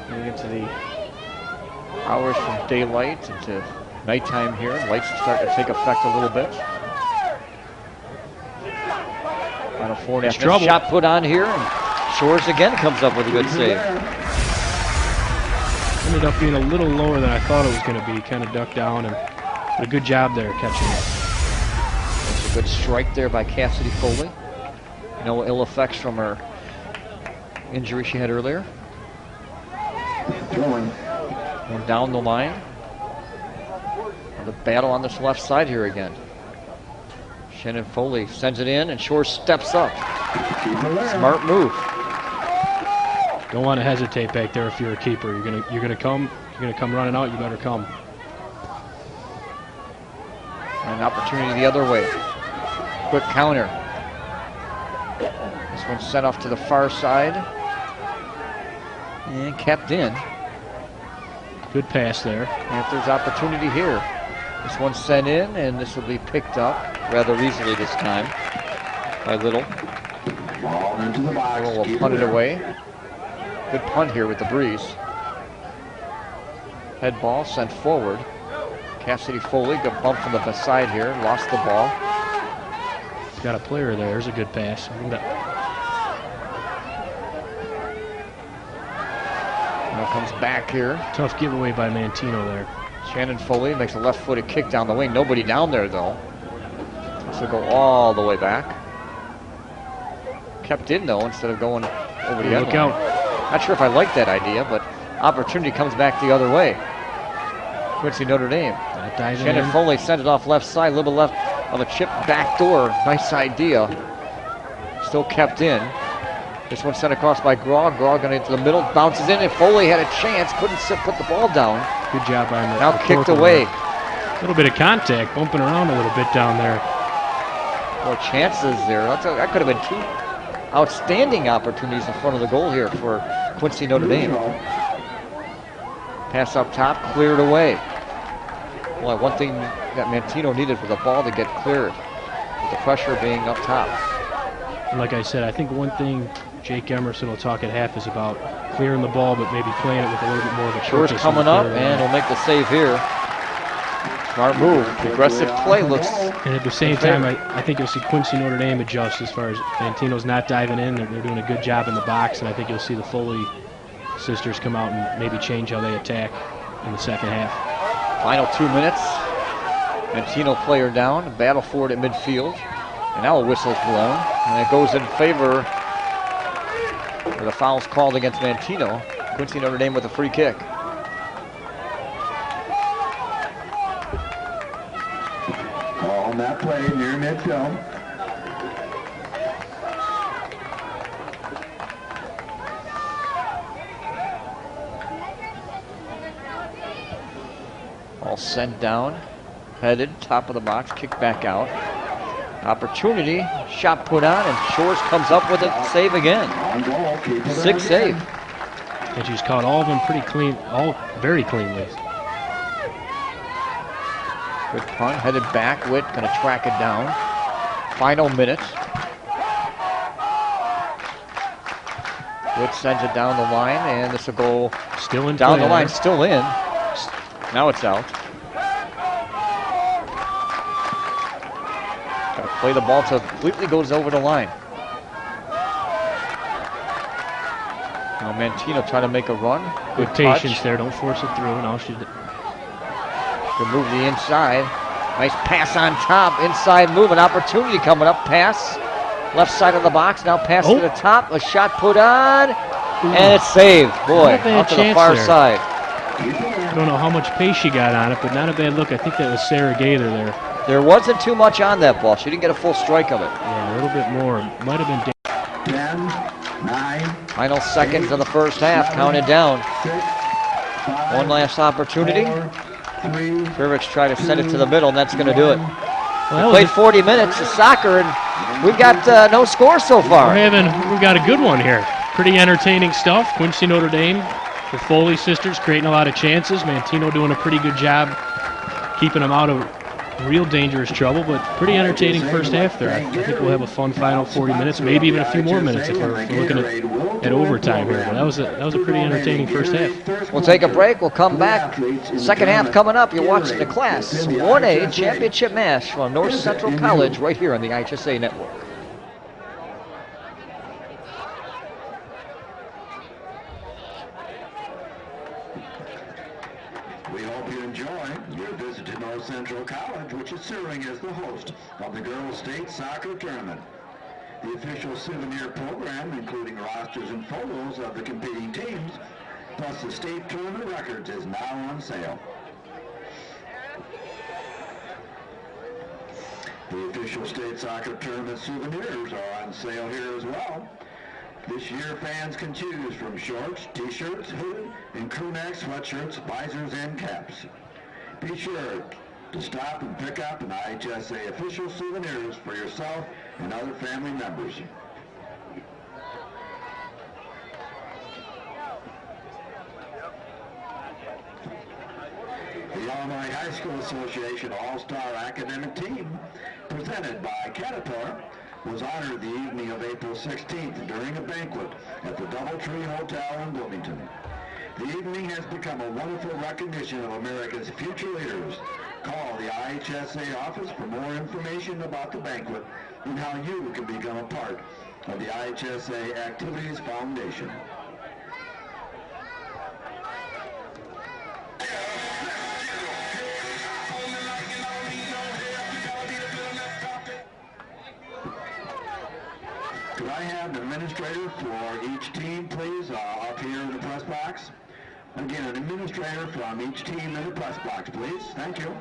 Getting into the hours from daylight into nighttime here. Lights start to take effect a little bit. Final 4.5 minutes. Shot put on here, and Shores again comes up with a good save. Ended up being a little lower than I thought it was going to be. Kind of ducked down and did a good job there catching it. That's a good strike there by Cassidy Foley. No ill effects from her injury she had earlier. And down the line. The battle on this left side here again. Shannon Foley sends it in, and Shore steps up. Smart move. Don't want to hesitate back there if you're a keeper. You're gonna come running out. You better come. An opportunity the other way. Quick counter. This one sent off to the far side and kept in. Good pass there. And if there's opportunity here, this one's sent in, and this will be picked up rather easily this time by Little. Little will punt it away. Good punt here with the breeze. Head ball sent forward. Cassidy Foley, good bump from the side here, lost the ball. Got a player there. There's a good pass. Now comes back here. Tough giveaway by Manteno there. Shannon Foley makes a left-footed kick down the wing. Nobody down there, though. This will go all the way back. Kept in, though, instead of going over the other. Look out. Not sure if I like that idea, but opportunity comes back the other way. Quincy Notre Dame. Shannon Foley sent it off left side, a little left of a chip back door. Nice idea. Still kept in. This one sent across by Graw. Graw going into the middle, bounces in, and Foley had a chance, couldn't put the ball down. Good job on that. Now kicked away. A little bit of contact, bumping around a little bit down there. Well, chances there. That could have been two outstanding opportunities in front of the goal here for Quincy Notre Dame. Pass up top, cleared away. Well, one thing that Manteno needed for the ball to get cleared, with the pressure being up top. And like I said, I think one thing Jake Emerson will talk at half is about clearing the ball, but maybe playing it with a little bit more of a Shore's coming up, and he'll make the save here. Smart move. Aggressive play looks. And at the same time, I think you'll see Quincy Notre Dame adjust as far as Manteno's not diving in. They're doing a good job in the box, and I think you'll see the Foley sisters come out and maybe change how they attack in the second half. Final 2 minutes. Manteno player down, battle for it at midfield. And now a whistle's blown, and it goes in favor where the foul's called against Manteno. Quincy Notre Dame with a free kick. On that play near midfield. All sent down, headed, top of the box, kicked back out. Opportunity, shot put on, and Shores comes up with it, save again. 6 save. And she's caught all of them pretty clean, all very cleanly. Good punt, headed back. Witt gonna track it down. Final minute. Witt sends it down the line, and this will go still in down the line, still in. Now it's out. Gotta play the ball till it completely goes over the line. Now Manteno trying to make a run. Good patience there, don't force it through. Now she Good move the inside. Nice pass on top. Inside move, an opportunity coming up. Pass. Left side of the box. Now pass to the top. A shot put on. And it's saved. Boy, out to the far side. I don't know how much pace she got on it, but not a bad look. I think that was Sarah Gaither there. There wasn't too much on that ball. She didn't get a full strike of it. Yeah, a little bit more. Might have been 10, 9. Final seconds of the first half. Counted down. 6, 5, One last opportunity. 4, 3, Krivich tried to send it to the middle, and that's going to do it. Well, We played 40 minutes of soccer, and we've got no score so far. we've got a good one here. Pretty entertaining stuff. Quincy Notre Dame, the Foley sisters creating a lot of chances. Manteno doing a pretty good job keeping them out of real dangerous trouble, but pretty entertaining first half there. I think we'll have a fun final 40 minutes, maybe even a few more minutes if we're looking at overtime here. But that was a pretty entertaining first half. We'll take a break. We'll come back. Second half coming up. You're watching the Class 1A championship match from North Central College right here on the IHSA Network. enjoy your visit to North Central College, which is serving as the host of the Girls State Soccer Tournament. The official souvenir program, including rosters and photos of the competing teams, plus the state tournament records, is now on sale. The official state soccer tournament souvenirs are on sale here as well. This year, fans can choose from shorts, t-shirts, hooded, and crew neck sweatshirts, visors, and caps. Be sure to stop and pick up an IHSA official souvenirs for yourself and other family members. The Illinois High School Association All-Star Academic Team, presented by Caterpillar, was honored the evening of April 16th during a banquet at the Doubletree Hotel in Bloomington. The evening has become a wonderful recognition of America's future leaders. Call the IHSA office for more information about the banquet and how you can become a part of the IHSA Activities Foundation. Could I have an administrator for each team, please, up here in the press box? Again, an administrator from each team in the press box, please. Thank you.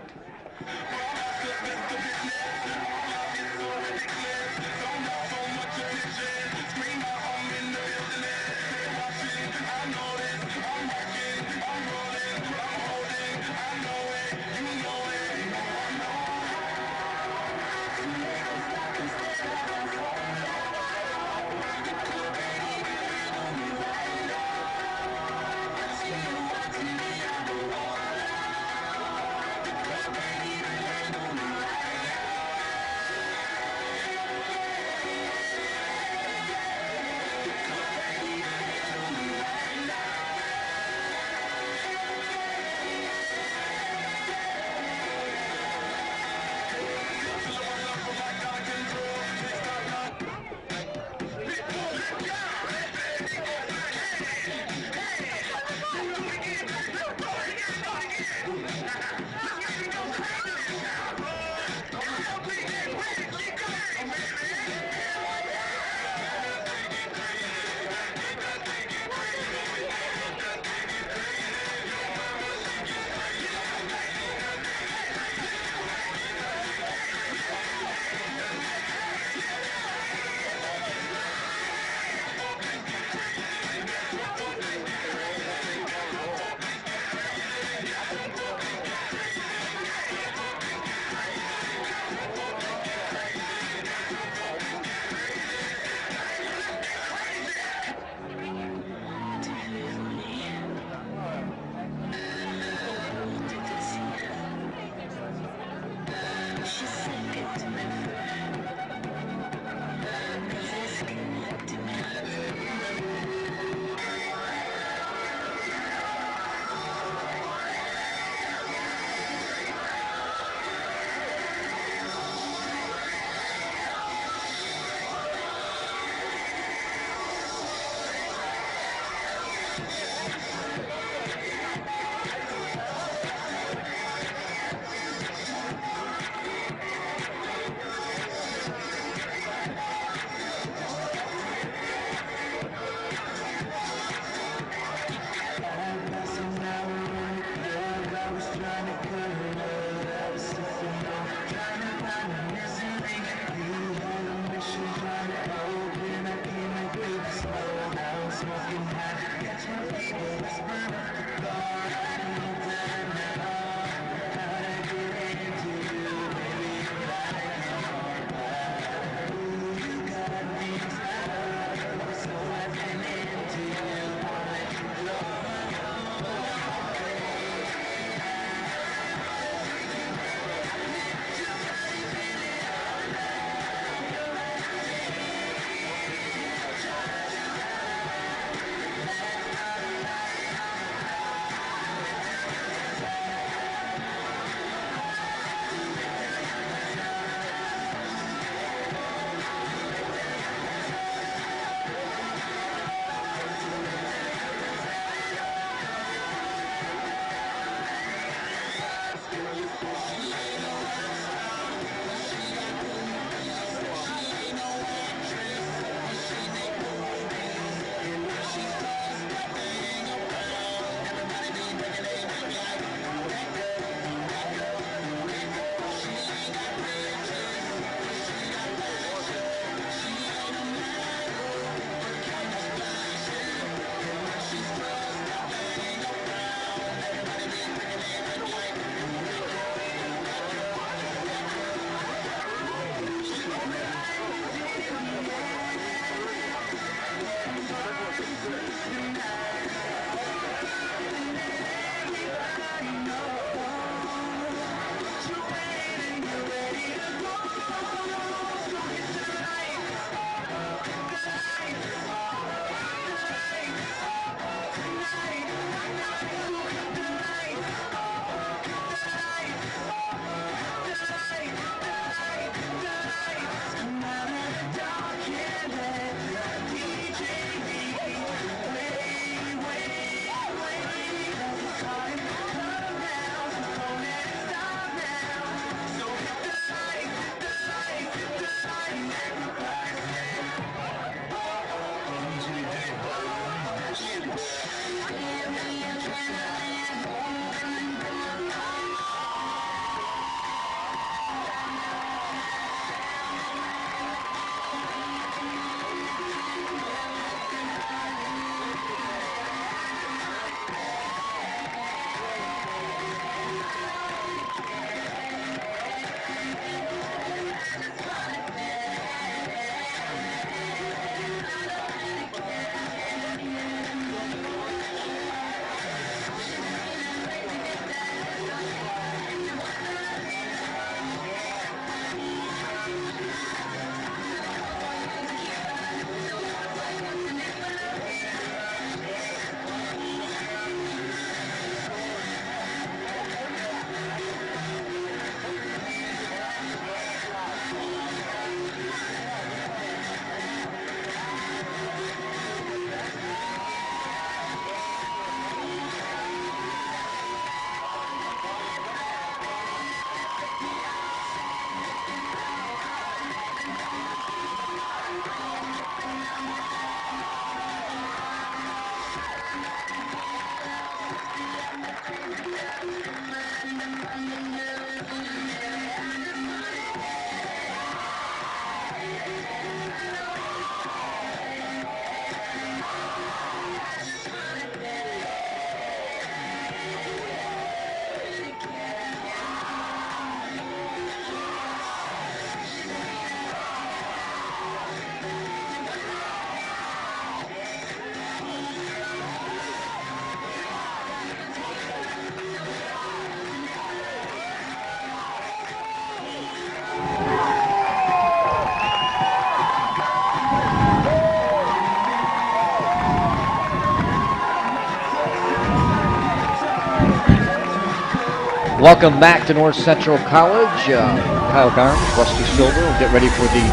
Welcome back to North Central College. Kyle Garnes, Rusty Silver will get ready for the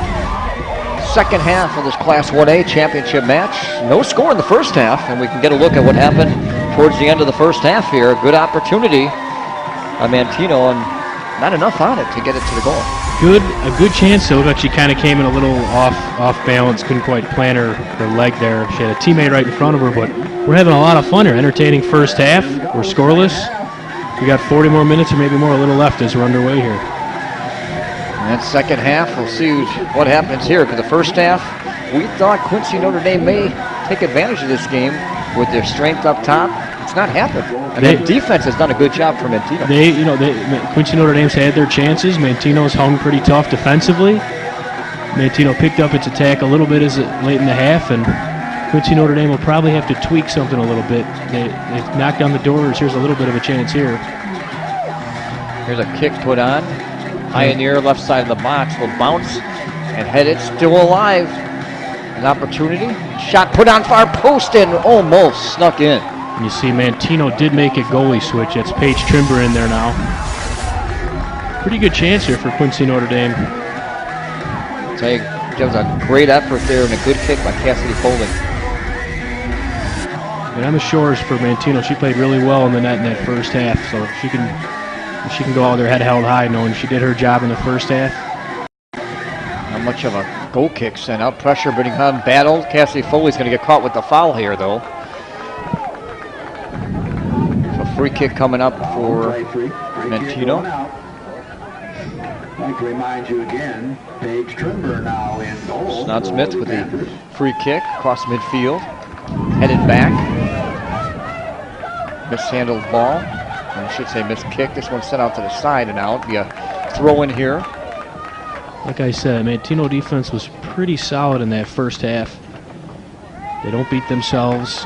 second half of this Class 1A championship match. No score in the first half, and we can get a look at what happened towards the end of the first half here. Good opportunity by Manteno, and not enough on it to get it to the goal. A good chance, though, but she kind of came in a little off balance, couldn't quite plant her leg there. She had a teammate right in front of her, but we're having a lot of fun here. Entertaining first half. We're scoreless. We got 40 more minutes or maybe more, a little left as we're underway here. And second half, we'll see what happens here. Because the first half, we thought Quincy Notre Dame may take advantage of this game with their strength up top. It's not happened. And the defense has done a good job for Manteno. Quincy Notre Dame's had their chances. Manteno's hung pretty tough defensively. Manteno picked up its attack a little bit late in the half, and Quincy Notre Dame will probably have to tweak something a little bit. They've knocked down the doors. Here's a little bit of a chance here. Here's a kick put on. High in the air, left side of the box. Will bounce and headed, still alive. An opportunity. Shot put on far post and almost snuck in. And you see Manteno did make a goalie switch. That's Paige Trimber in there now. Pretty good chance here for Quincy Notre Dame. That was a great effort there and a good kick by Cassidy Foley. And on the shores for Manteno, she played really well in the net in that first half, so she can go out there head held high knowing she did her job in the first half. Not much of a goal kick sent out. Pressure being on battle. Cassidy Foley's going to get caught with the foul here, though. So free kick coming up for Manteno. I'd like to remind you again, Paige Trimber now in goal. Snod Smith with the free kick across midfield. Headed back. Mishandled ball. I should say missed kick. This one sent out to the side and out. Be a throw in here. Like I said, Manteno defense was pretty solid in that first half. They don't beat themselves.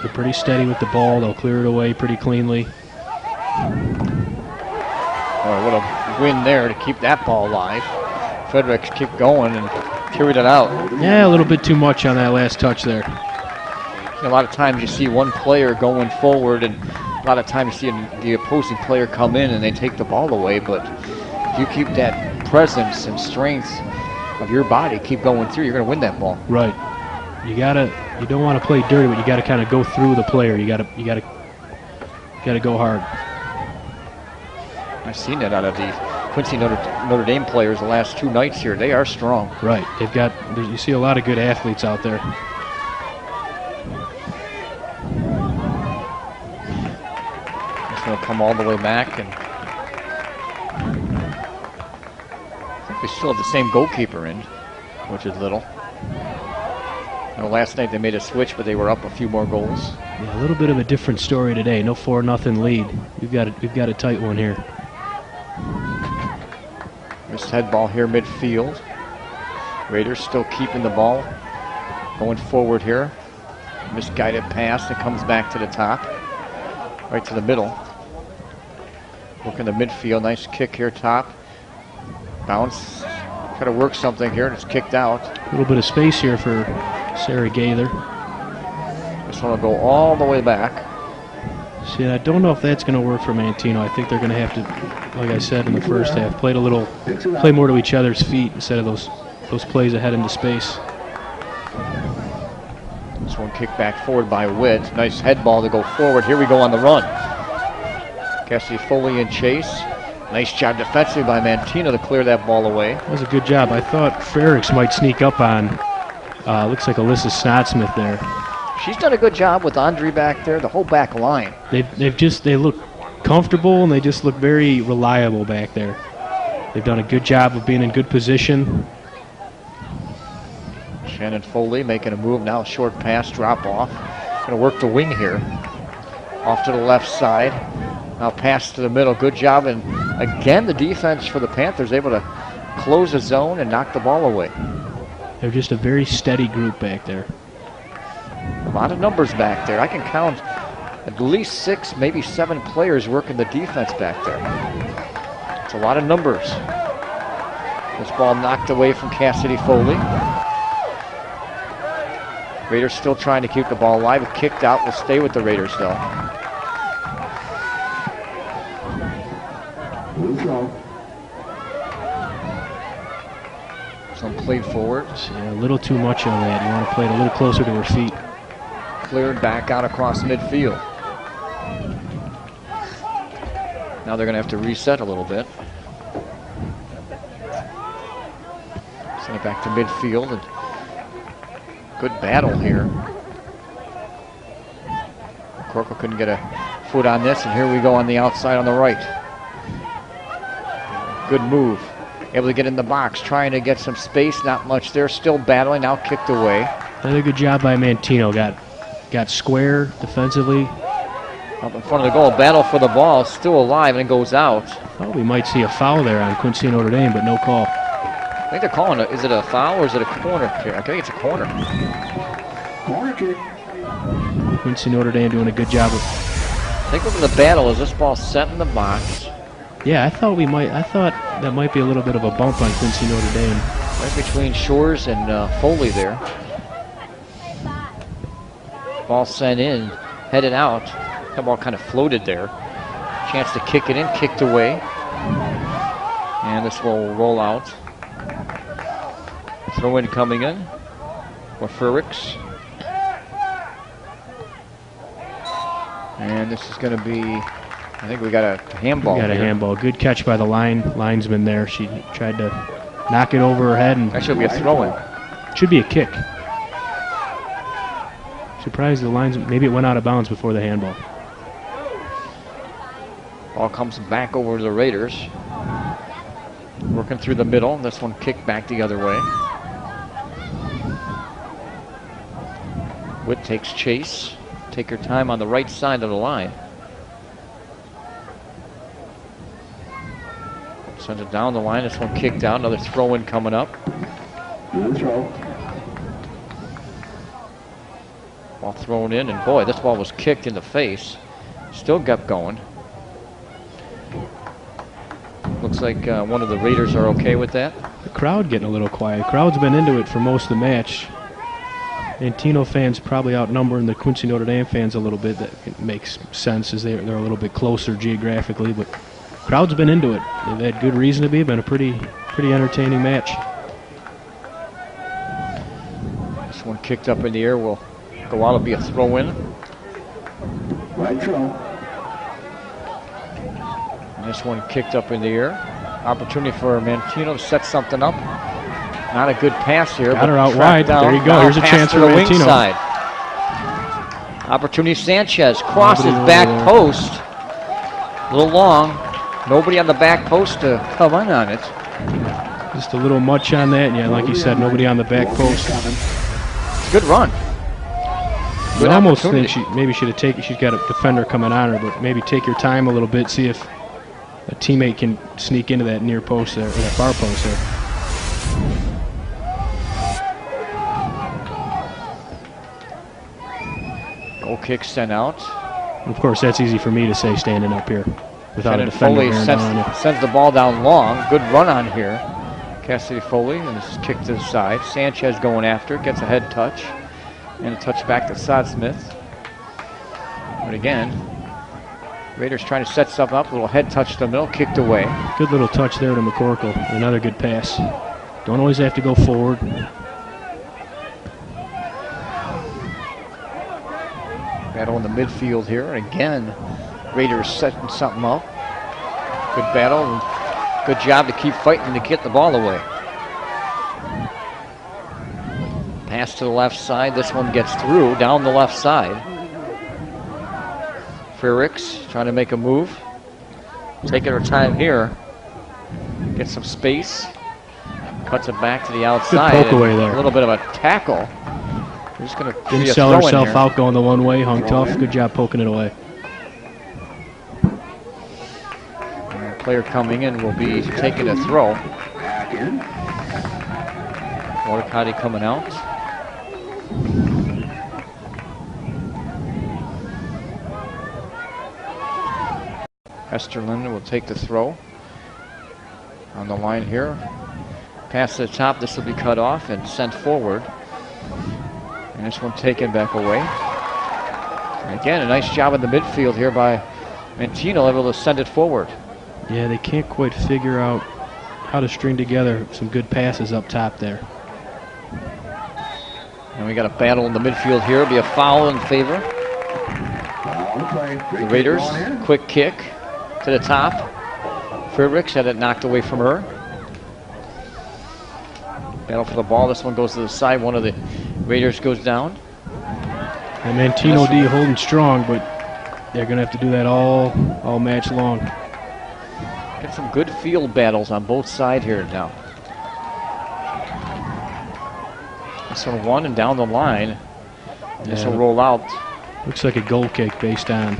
They're pretty steady with the ball. They'll clear it away pretty cleanly. Oh, what a win there to keep that ball alive. Fredericks kept going and carried it out. Yeah, a little bit too much on that last touch there. A lot of times you see one player going forward, and a lot of times you see the opposing player come in and they take the ball away. But if you keep that presence and strength of your body, keep going through, you're going to win that ball. Right. You don't want to play dirty, but you got to kind of go through the player. You got to go hard. I've seen that out of the Quincy Notre Dame players the last two nights here. They are strong. Right. You see a lot of good athletes out there. It's going to come all the way back, and I think they still have the same goalkeeper in, which is little. Last night they made a switch, but they were up a few more goals. Yeah, a little bit of a different story today. No 4-0 lead. We've got a tight one here. Missed head ball here midfield. Raiders still keeping the ball. Going forward here. Misguided pass that comes back to the top. Right to the middle. Looking to midfield. Nice kick here top. Bounce. Got to work something here, and it's kicked out. A little bit of space here for Sarah Gaither. This one will go all the way back. See, I don't know if that's going to work for Manteno. I think they're going to have to, like I said in the first half, play more to each other's feet instead of those plays ahead into space. This one kicked back forward by Witt. Nice head ball to go forward. Here we go on the run. Cassidy Foley in chase. Nice job defensively by Manteno to clear that ball away. That was a good job. I thought Fredericks might sneak up on, looks like Alyssa Snodsmith there. She's done a good job with Andre back there, the whole back line. They look comfortable, and they just look very reliable back there. They've done a good job of being in good position. Shannon Foley making a move now, short pass, drop off. Going to work the wing here. Off to the left side. Now pass to the middle, good job. And again, the defense for the Panthers able to close the zone and knock the ball away. They're just a very steady group back there. A lot of numbers back there. I can count at least 6, maybe 7 players working the defense back there. It's a lot of numbers. This ball knocked away from Cassidy Foley. Raiders still trying to keep the ball alive. It kicked out. Will stay with the Raiders though. throw. Some played forward. Yeah, a little too much on that. You want to play it a little closer to her feet. Cleared back out across midfield. Now they're going to have to reset a little bit. Send it back to midfield. And good battle here. Corco couldn't get a foot on this, and here we go on the outside on the right. Good move. Able to get in the box, trying to get some space. Not much there. Still battling. Now kicked away. Another good job by Manteno. Got square defensively. Up in front of the goal. Battle for the ball. Still alive, and it goes out. Thought we might see a foul there on Quincy Notre Dame, but no call. I think they're calling it. Is it a foul or is it a corner kick? I think it's a corner. Corner kick. Quincy Notre Dame doing a good job of. I think we're in the battle. Is this ball set in the box? Yeah, I thought that might be a little bit of a bump on Quincy Notre Dame. Right between Shores and Foley there. Ball sent in, headed out. That ball kind of floated there. Chance to kick it in, kicked away. And this will roll out. Throw in coming in for Frericks. And this is going to be, I think we got a handball. We got a handball. Good catch by the linesman there. She tried to knock it over her head. And that should be a throw-in. Should be a kick. Surprised the linesman. Maybe it went out of bounds before the handball. Ball comes back over to the Raiders. Working through the middle. This one kicked back the other way. Witt takes chase. Take her time on the right side of the line. Sends it down the line. This one kicked out. Another throw-in coming up. Good throw. Ball thrown in, and boy, this ball was kicked in the face. Still kept going. Looks like one of the Raiders are okay with that. The crowd getting a little quiet. Crowd's been into it for most of the match. Manteno fans probably outnumbering the Quincy Notre Dame fans a little bit. That makes sense as they're a little bit closer geographically, but crowd's been into it. They've had good reason to be. Been a pretty entertaining match. This one kicked up in the air will go out. It'll be a throw-in. Right throw. And this one kicked up in the air. Opportunity for Manteno to set something up. Not a good pass here. Got her out wide. There you go. Here's a chance for the Manteno. wing side. Opportunity. Sanchez crosses back post. A little long. Nobody on the back post to come in on it. Just a little much on that. Yeah, like you said, nobody on the back post. Good run. I almost think she maybe should have taken. She's got a defender coming on her, but maybe take your time a little bit. See if a teammate can sneak into that near post there, or that far post there. Goal kick sent out. Of course, that's easy for me to say standing up here without a defender bearing down on you. Sends the ball down long. Good run on here. Cassidy Foley, and this is kicked to the side. Sanchez going after it, gets a head touch. And a touch back to Sod Smith. But again, Raiders trying to set something up. A little head touch to the middle, kicked away. Good little touch there to McCorkle. Another good pass. Don't always have to go forward. Battle in the midfield here. And again, Raiders setting something up. Good battle. And good job to keep fighting to get the ball away. Pass to the left side. This one gets through down the left side. Frericks trying to make a move. Taking her time here. Get some space. Cuts it back to the outside. Good poke away there. A little bit of a tackle. Just going to didn't sell herself out going the one way. Hung tough. Good job poking it away. And the player coming in will be taking a throw. Mordecai coming out. Esterlin will take the throw on the line here. Pass to the top. This will be cut off and sent forward. And this one taken back away. And again, a nice job in the midfield here by Manteno, able to send it forward. Yeah, they can't quite figure out how to string together some good passes up top there. And we got a battle in the midfield here. It'll be a foul in favor. The Raiders, quick kick to the top. Fredericks had it knocked away from her. Battle for the ball. This one goes to the side. One of the Raiders goes down. And Manteno D holding strong, but they're going to have to do that all match long. Get some good field battles on both sides here now. This one won and down the line. This will roll out. Looks like a goal kick based on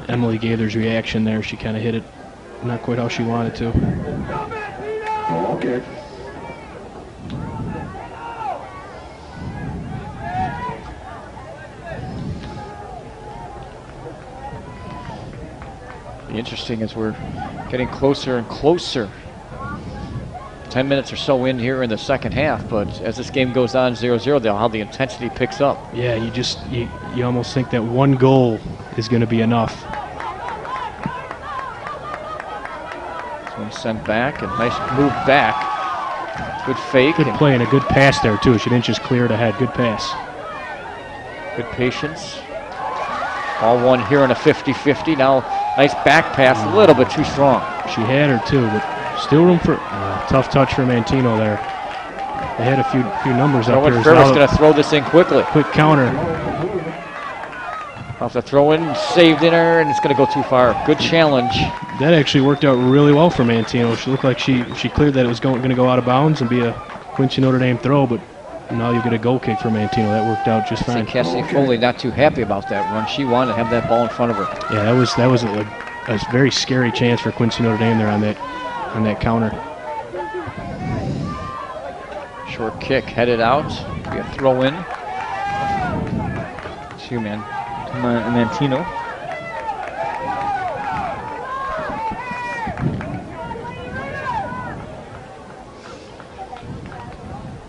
Emily Gaither's reaction there. She kind of hit it not quite how she wanted to. Okay. Be interesting as we're getting closer and closer. 10 minutes or so in here in the second half, but as this game goes on 0-0, how the intensity picks up. Yeah, you almost think that one goal is going to be enough. This one sent back, and nice move back. Good fake. Good play and a good pass there too. She didn't just clear it ahead. Good pass. Good patience. All one here in a 50-50. Now, nice back pass, a little bit too strong. She had her too, but still room for tough touch for Manteno there. They had a few numbers up here. Fairweather's going to throw this in quickly. Quick counter. Off the throw in, saved in her, and it's going to go too far. Good challenge. That actually worked out really well for Manteno. She looked like she cleared that it was going to go out of bounds and be a Quincy Notre Dame throw, but now you get a goal kick for Manteno. That worked out just fine. Cassidy Foley not too happy about that run. She wanted to have that ball in front of her. Yeah, that was a very scary chance for Quincy Notre Dame there on that counter. Short kick headed out. Be a throw in. Manteno.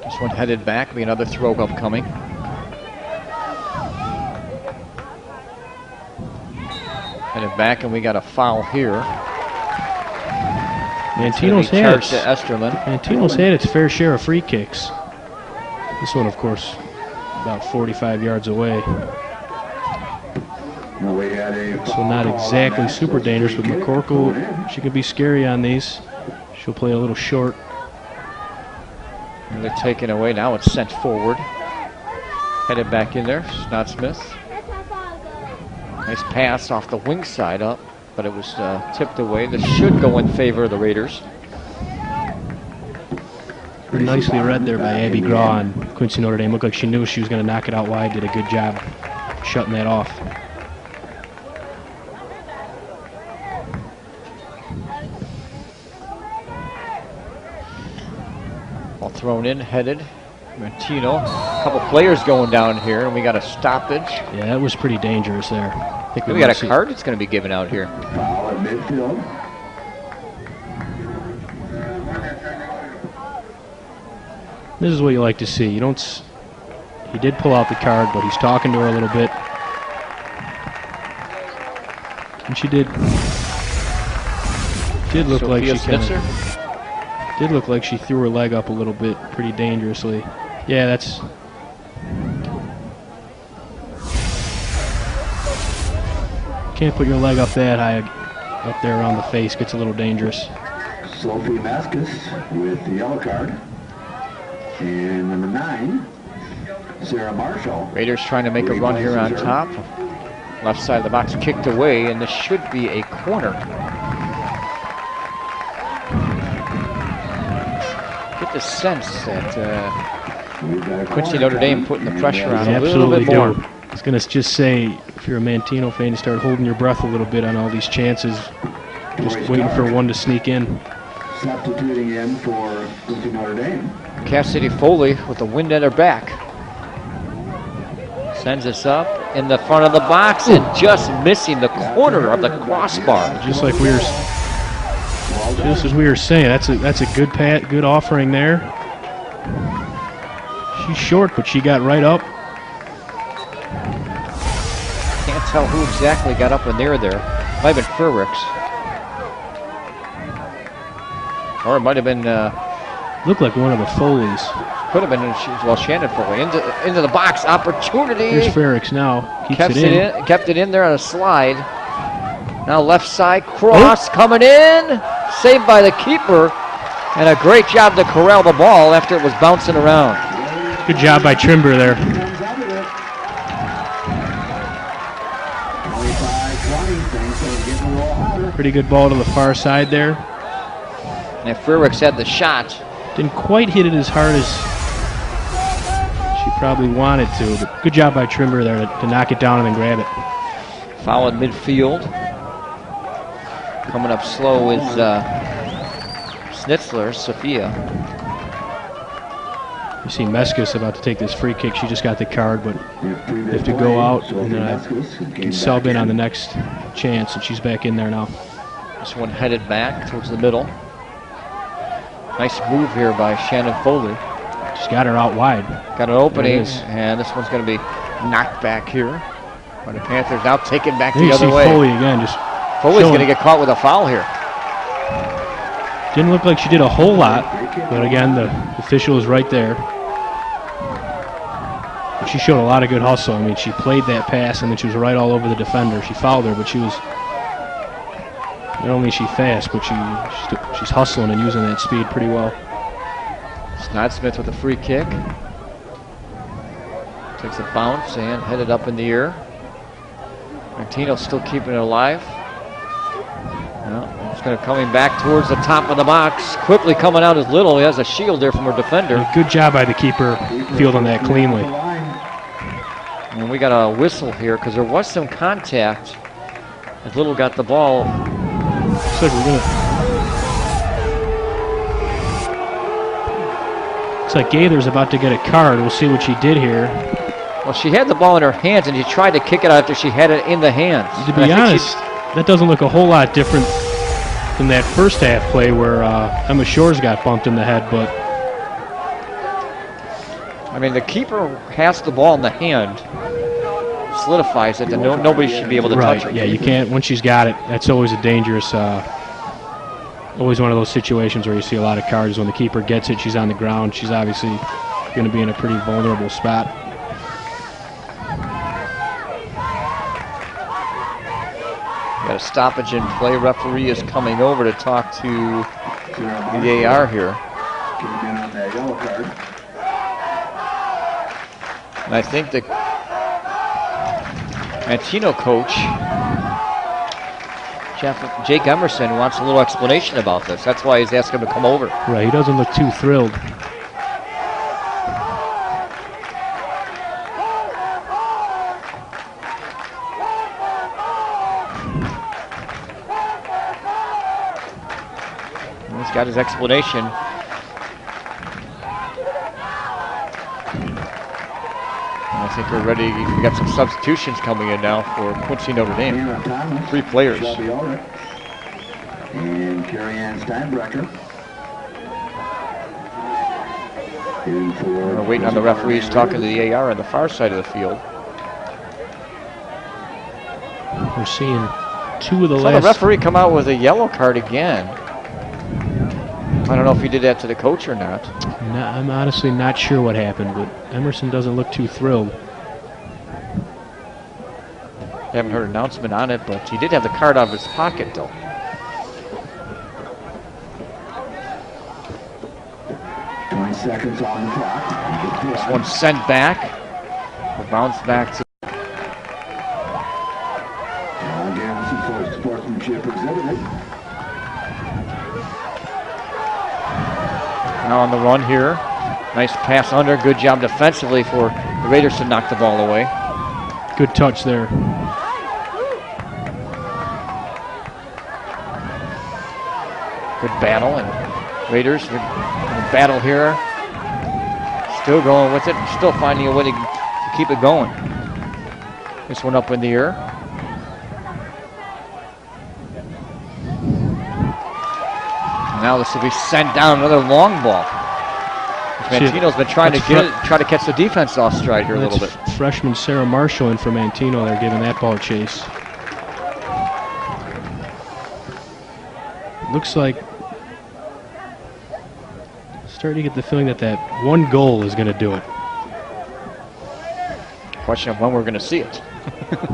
This one headed back. Be another throw upcoming. Headed back, and we got a foul here. Manteno's had its fair share of free kicks. This one, of course, about 45 yards away. So not exactly super dangerous, but McCorkle, she can be scary on these. She'll play a little short. And they're taken away. Now it's sent forward. Headed back in there, Snod-Smith. Nice pass off the wing side up, but it was tipped away. This should go in favor of the Raiders. Nicely read there by Abby Graw on Quincy Notre Dame. Looked like she knew she was going to knock it out wide. Did a good job shutting that off. Ball thrown in, headed. Manteno. A couple players going down here, and we got a stoppage. Yeah, that was pretty dangerous there. I think we got a card that's going to be given out here. Foul at midfield. This is what you like to see. You don't. He did pull out the card, but he's talking to her a little bit, and she did look like she did look like she threw her leg up a little bit, pretty dangerously. Yeah, that's. Can't put your leg up that high, up there around the face. Gets a little dangerous. Sophie Maskus with the yellow card. And number 9, Sarah Marshall. Raiders trying to make a run here on top. Left side of the box kicked away, and this should be a corner. Get the sense that Quincy Notre Dame putting the pressure on a little bit more. I was going to just say, if you're a Manteno fan, you start holding your breath a little bit on all these chances, just waiting for one to sneak in. Substituting in for Quincy Notre Dame. Cassidy Foley with the wind at her back. Sends us up in the front of the box and just missing the corner of the crossbar. Just like we were, just as we were saying, that's a good offering there. She's short, but she got right up. Can't tell who exactly got up in there. Might have been Frericks. Or it might have been. Looked like one of the Foleys. Could have been, well, Shannon Foley. Into the box, opportunity. Here's Frericks now. Keeps it in. Kept it in there on a slide. Now left side cross coming in. Saved by the keeper. And a great job to corral the ball after it was bouncing around. Good job by Trimber there. Pretty good ball to the far side there. And if Frericks had the shot. Didn't quite hit it as hard as she probably wanted to, but good job by Trimber there to knock it down and then grab it. Foul in midfield. Coming up slow is Schnitzler, Sophia. You see Meskis about to take this free kick. She just got the card, but they have to go out and then I can sub in on the next chance, and she's back in there now. This one headed back towards the middle. Nice move here by Shannon Foley. She's got her out wide. Got an opening, and this one's going to be knocked back here. By the Panthers now taken back the other way. Foley again. Foley's going to get caught with a foul here. Didn't look like she did a whole lot, but again, the official is right there. But she showed a lot of good hustle. I mean, she played that pass, and then she was right all over the defender. She fouled her, but she was... Not only is she fast, but she's hustling and using that speed pretty well. Snodsmith with a free kick. Takes a bounce and headed up in the air. Manteno still keeping it alive. Well, it's going to coming back towards the top of the box. Quickly coming out is Little. He has a shield there from her defender. Good job by the keeper fielding that cleanly. And we got a whistle here because there was some contact as Little got the ball. Looks like looks like Gaither's about to get a card. We'll see what she did here. Well, she had the ball in her hands, and she tried to kick it out after she had it in the hands. To be honest, that doesn't look a whole lot different than that first half play where Emma Shores got bumped in the head. But I mean, the keeper has the ball in the hand, solidifies it, and nobody should be able to touch it. Yeah, you can't. Once she's got it, that's always a dangerous. Always one of those situations where you see a lot of cards. When the keeper gets it, she's on the ground. She's obviously going to be in a pretty vulnerable spot. Got a stoppage in play. Referee is coming over to talk to the AR here. And I think the Manteno coach, Jake Emerson, wants a little explanation about this. That's why he's asking him to come over. Right, he doesn't look too thrilled. He's got his explanation. And I think we're ready. We got some substitutions coming in now for Quincy Notre Dame. 3 players. And Carrie-Ann Steinbrecher. We're waiting on the referees talking to the AR on the far side of the field. We're seeing 2 of the So the referee come out with a yellow card again. I don't know if he did that to the coach or not. No, I'm honestly not sure what happened, but Emerson doesn't look too thrilled. Haven't heard an announcement on it, but he did have the card out of his pocket, though. Seconds on the clock. This one sent back. Will bounce back to. Again, some sportsmanship exhibited. Now on the run here. Nice pass under. Good job defensively for the Raiders to knock the ball away. Good touch there. Good battle, and Raiders in battle here. Still going with it, still finding a way to keep it going. This one up in the air. Now this will be sent down, another long ball. Manteno's been trying to try to catch the defense off stride here a little bit. Freshman Sarah Marshall in for Manteno. They're giving that ball a chase. Looks like Starting to get the feeling that that one goal is going to do it. Question of when we're going to see it.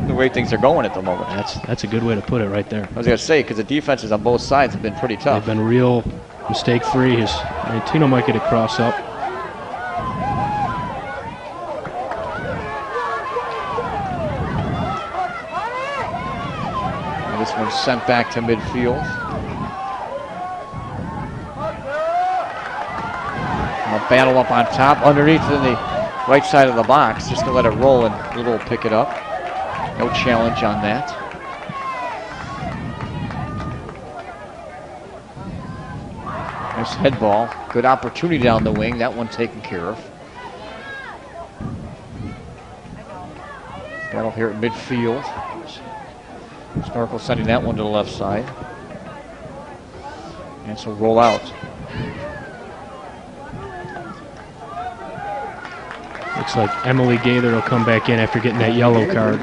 The way things are going at the moment. That's a good way to put it right there. I was going to say, because the defenses on both sides have been pretty tough. They've been real mistake-free. Manteno might get a cross up. And this one's sent back to midfield. A battle up on top, underneath in the right side of the box, just to let it roll and Little will pick it up. No challenge on that. Nice head ball. Good opportunity down the wing. That one taken care of. Battle here at midfield. Snorkel sending that one to the left side. And so roll out. Looks like Emily Gaither will come back in after getting that yellow card.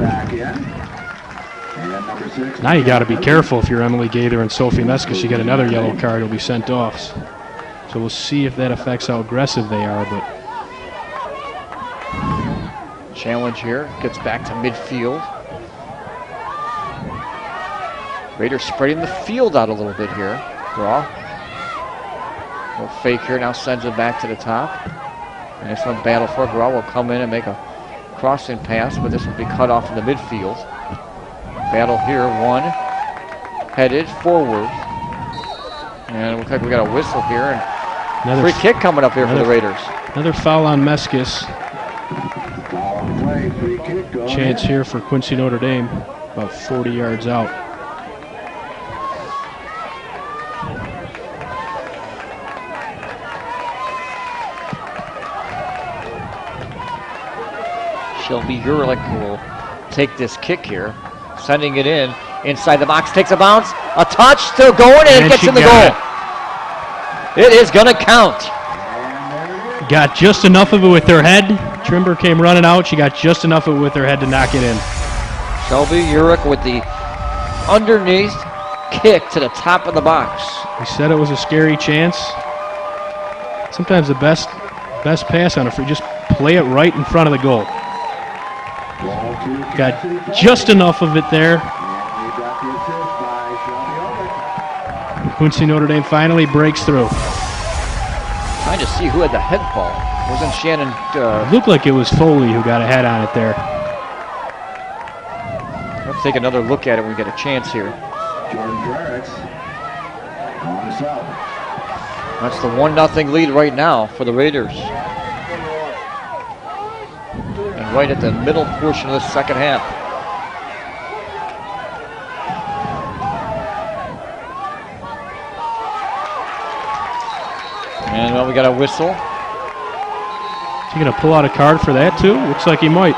Now you got to be careful if you're Emily Gaither and Sophie Meska. She got another yellow card, will be sent off. So we'll see if that affects how aggressive they are. But challenge here, gets back to midfield. Raiders spreading the field out a little bit here. Draw. Little fake here, now sends it back to the top. And this one, battle for Graw will come in and make a crossing pass, but this will be cut off in the midfield. Battle here, one, headed forward. And it looks like we got a whistle here, and another free kick coming up here for the Raiders. Another foul on Meskis. Chance here for Quincy Notre Dame, about 40 yards out. Shelby Urlich will take this kick here, sending it in inside the box, takes a bounce, a touch, still going, and it gets in the goal. It is going to count. Got just enough of it with her head. Trimber came running out. She got just enough of it with her head to knock it in. Shelby Urich with the underneath kick to the top of the box. We said it was a scary chance. Sometimes the best pass on a free, just play it right in front of the goal. Got just enough of it there. Quincy Notre Dame finally breaks through. Trying to see who had the head ball. Wasn't Shannon? Looked like it was Foley who got a head on it there. Let's take another look at it when we get a chance here. That's the 1-0 lead right now for the Raiders. And right at the middle portion of the second half. And well, we got a whistle. Is he going to pull out a card for that too? Looks like he might.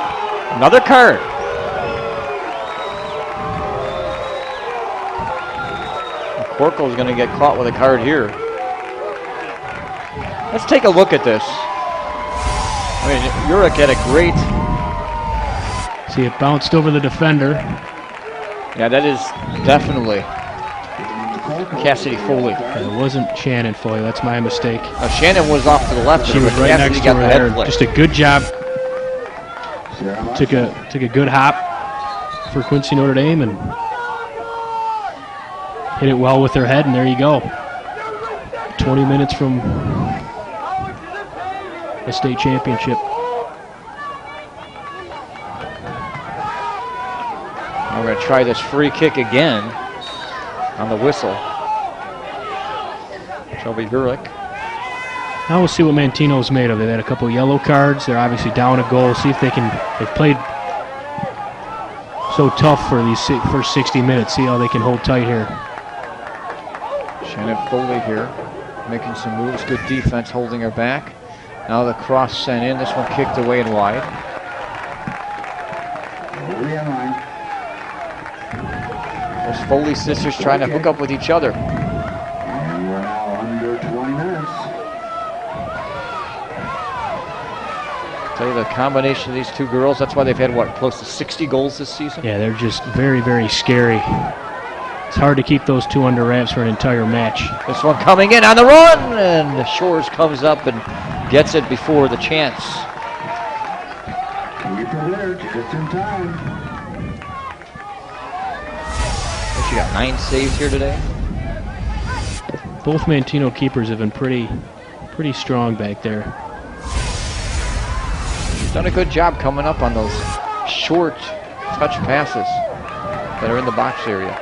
Another card. Corkle is going to get caught with a card here. Let's take a look at this. I mean, Urich had a great... See, it bounced over the defender. Yeah, that is definitely Cassidy Foley. It wasn't Shannon Foley. That's my mistake. Shannon was off to the left. She was right Cassidy next to her there. Just a good job. Took a good hop for Quincy Notre Dame and hit it well with her head, and there you go. 20 minutes from the state championship. We're going to try this free kick again on the whistle. Shelby Urich. Now we'll see what Manteno's made of. They've had a couple yellow cards. They're obviously down a goal. See if they can. They've played so tough for these first 60 minutes. See how they can hold tight here. Shannon Foley here, making some moves. Good defense, holding her back. Now the cross sent in. This one kicked away and wide. Those Foley sisters trying to hook up with each other. And we're now under 20 minutes. Tell you the combination of these two girls, that's why they've had, what, close to 60 goals this season? Yeah, they're just very, very scary It's hard to keep those two under wraps for an entire match. This one coming in on the run, and Shores comes up and gets it before the chance. Keeper there, just in time. She got 9 saves here today. Both Manteno keepers have been pretty strong back there. She's done a good job coming up on those short touch passes that are in the box area.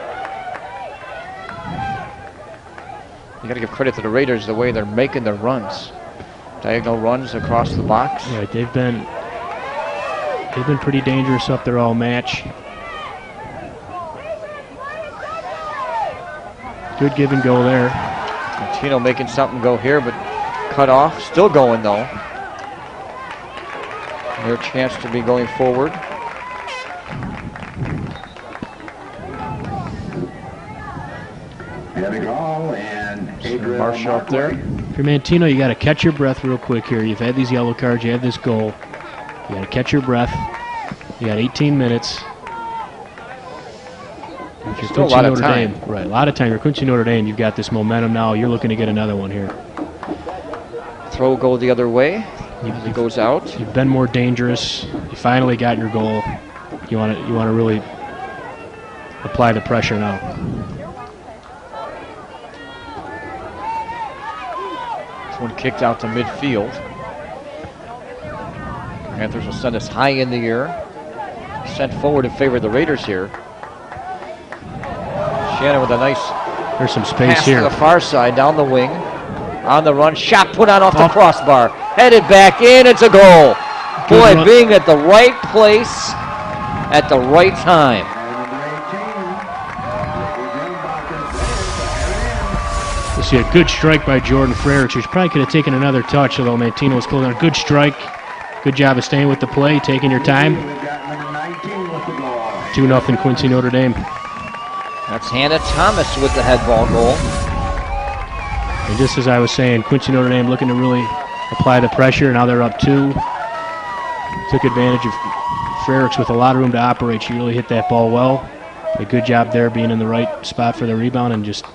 You got to give credit to the Raiders the way they're making their runs. Diagonal runs across the box. Yeah, they've been pretty dangerous up there all match. Good give and go there. Manteno making something go here, but cut off. Still going though. Their chance to be going forward. Marshall up there. If you're Manteno, you got to catch your breath real quick here. You've had these yellow cards. You have this goal. You got to catch your breath. You got 18 minutes. If you're Still a lot of Notre time. Dame, right? A lot of time. You're Quincy Notre Dame. You've got this momentum now. You're looking to get another one here. Throw go the other way. He goes out. You've been more dangerous. You finally got your goal. You want to really apply the pressure now. One kicked out to midfield. Panthers will send us high in the air. Sent forward in favor of the Raiders here. Shannon with a nice There's some space pass here. to the far side, down the wing. On the run, shot put on off the crossbar. Headed back in, it's a goal. Good Boy, run. being at the right place at the right time. You see a good strike by Jordan Frericks, which probably could have taken another touch, although Manteno was close on. Good strike. Good job of staying with the play, taking your time. 2-0 Quincy Notre Dame. That's Hannah Thomas with the head ball goal. And just as I was saying, Quincy Notre Dame looking to really apply the pressure. Now they're up 2. Took advantage of Frericks with a lot of room to operate. She really hit that ball well. A good job there being in the right spot for the rebound and just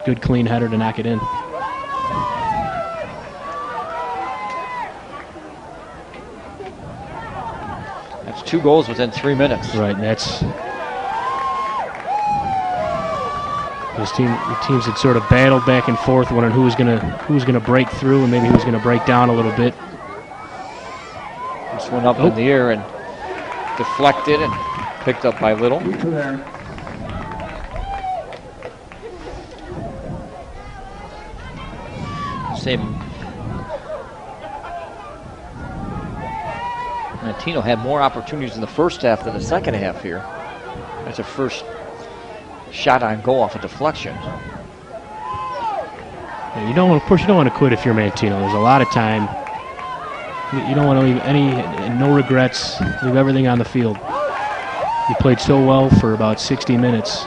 good clean header to knock it in. That's 2 goals within 3 minutes. Right, and that's the teams had sort of battled back and forth, wondering who was gonna break through and maybe who was gonna break down a little bit. This one up in the air and deflected and picked up by Little. Same. Manteno had more opportunities in the first half than the second half here. That's a first shot on goal off a deflection. Yeah, of course, you don't want to quit if you're Manteno. There's a lot of time. You don't want to leave no regrets. Leave everything on the field. You played so well for about 60 minutes.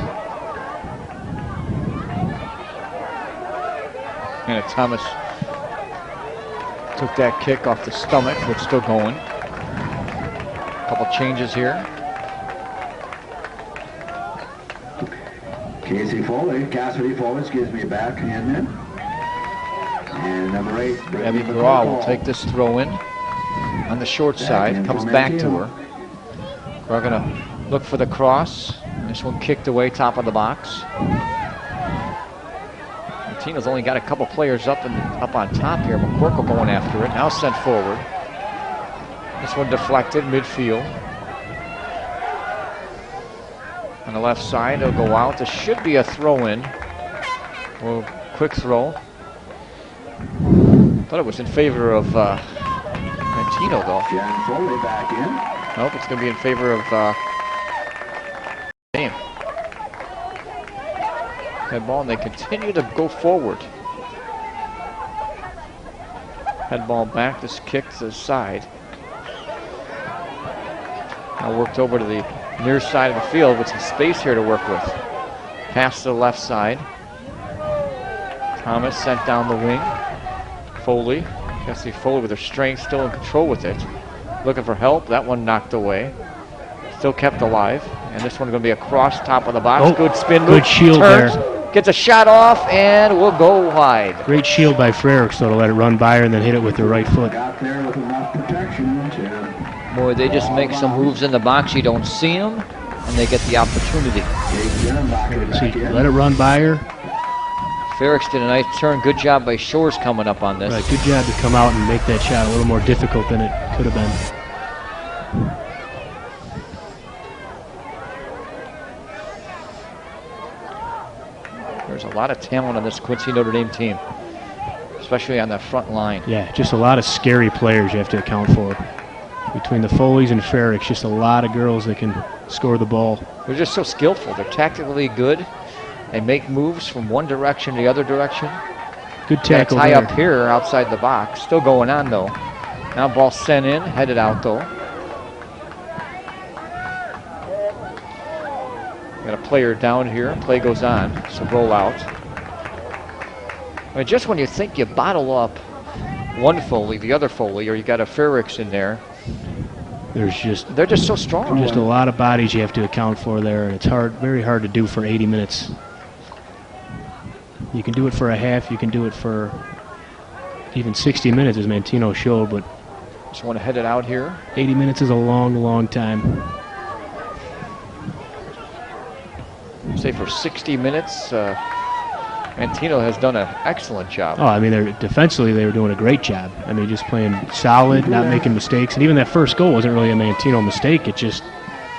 And Thomas took that kick off the stomach, but still going. Couple changes here. Cassidy Foley, excuse me, backhand in. And number 8, Abby Bra will take this throw in on the short side. Comes back to her. We're going to look for the cross. This one kicked away, top of the box. Tina's only got a couple players up on top here. McCorkle going after it. Now sent forward. This one deflected midfield. On the left side, it'll go out. This should be a throw-in. Well, quick throw. Thought it was in favor of Manteno, though. Jan Foley back in. Nope, it's going to be in favor of Dame. Head ball, and they continue to go forward. Head ball back, this kick to the side. Now worked over to the near side of the field with some space here to work with. Pass to the left side. Thomas sent down the wing. Foley, Foley with her strength, still in control with it. Looking for help, that one knocked away. Still kept alive. And this one's going to be across top of the box. Oh, good spin move. good shield Turns, there. Gets a shot off and will go wide. Great shield by Frericks, though, to let it run by her and then hit it with the right foot. Got there with enough protection to... Boy, they just make some moves in the box. You don't see them, and they get the opportunity. See, let it run by her. Frericks did a nice turn. Good job by Shores coming up on this. Right, good job to come out and make that shot a little more difficult than it could have been. There's a lot of talent on this Quincy Notre Dame team, especially on the front line. Yeah, just a lot of scary players you have to account for. Between the Foleys and Frericks, just a lot of girls that can score the ball. They're just so skillful. They're tactically good. They make moves from one direction to the other direction. Good tackle tie there. up here outside the box. Still going on, though. Now ball sent in, headed out, though. Got a player down here. Play goes on, so roll out. I mean, just when you think you bottle up one Foley, the other Foley, or you got a Frericks in there, they're just so strong. Just a lot of bodies you have to account for there, and it's hard, very hard to do for 80 minutes. You can do it for a half, you can do it for even 60 minutes, as Manteno showed, but just want to head it out here. 80 minutes is a long, long time. Say for 60 minutes, Manteno has done an excellent job. Oh, I mean, defensively they were doing a great job. I mean, just playing solid, not making mistakes, and even that first goal wasn't really a Manteno mistake. It's just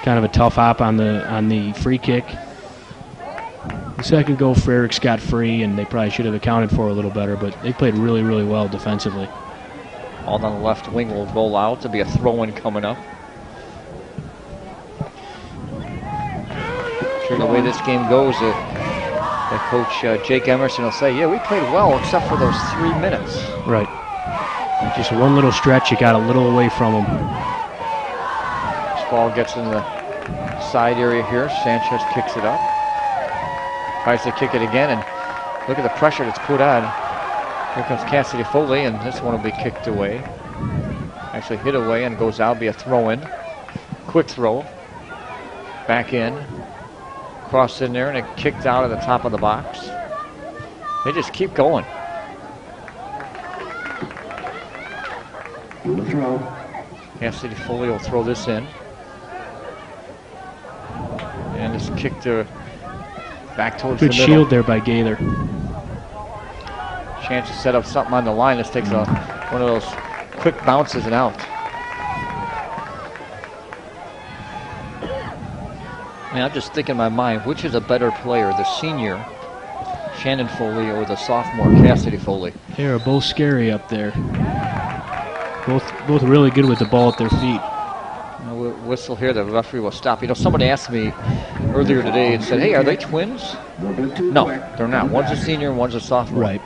kind of a tough hop on the free kick. The second goal, Frericks got free, and they probably should have accounted for a little better, but they played really, really well defensively. All on the left wing will roll out to be a throw-in coming up. Sure, the way this game goes, the coach Jake Emerson will say, yeah, we played well except for those 3 minutes. Right. Just one little stretch, you got a little away from them. This ball gets in the side area here. Sanchez kicks it up. Tries to kick it again, and look at the pressure that's put on. Here comes Cassidy Foley, and this one will be kicked away. Actually hit away and goes out, be a throw-in. Quick throw. Back in. Crossed in there, and it kicked out at the top of the box. They just keep going. Throw. Cassidy Foley will throw this in. And this kick to back towards Good the middle. shield there by Gaither. Chance to set up something on the line. This takes one of those quick bounces and out. I mean, I'm just thinking in my mind, which is a better player, the senior, Shannon Foley, or the sophomore, Cassidy Foley? They are both scary up there. Both really good with the ball at their feet. We'll whistle here, the referee will stop. You know, somebody asked me earlier today and said, hey, are they twins? No, they're not. One's a senior and one's a sophomore. Right.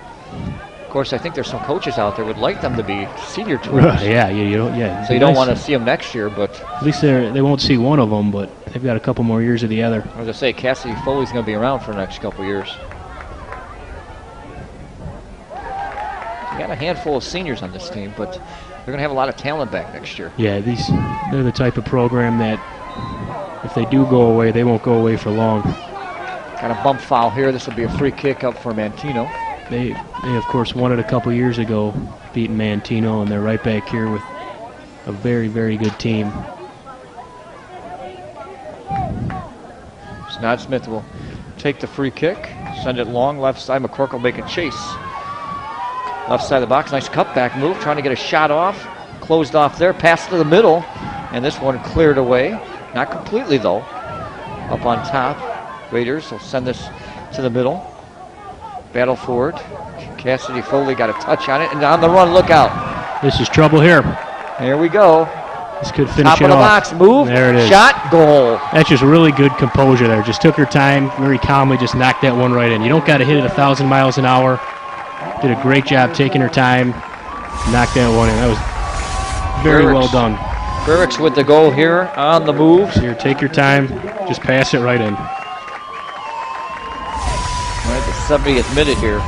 Of course, I think there's some coaches out there would like them to be senior twins. Right, yeah. So you don't want to see them next year, but at least they won't see one of them, but they've got a couple more years of the other. as I say, Cassidy Foley's going to be around for the next couple years. You got a handful of seniors on this team, but they're going to have a lot of talent back next year. Yeah, they're the type of program that if they do go away, they won't go away for long. Got a bump foul here. This will be a free kick up for Manteno. They of course won it a couple years ago, beating Manteno, and they're right back here with a very, very good team. Snod Smith will take the free kick, send it long left side. McCork will make a chase. Left side of the box, nice cutback move, trying to get a shot off. Closed off there, pass to the middle, and this one cleared away. Not completely though. Up on top, Raiders will send this to the middle. Battle forward. Cassidy Foley got a touch on it, and on the run, look out. This is trouble here. Here we go. This could finish Top it of the off. box, move, There it is. shot, goal. That's just really good composure there. Just took her time, very calmly, just knocked that one right in. You don't got to hit it 1,000 miles an hour. Did a great job taking her time, knocked that one in. That was very well done. Frericks with the goal here on the move. So here, take your time, just pass it right in. All right, the 70th minute here.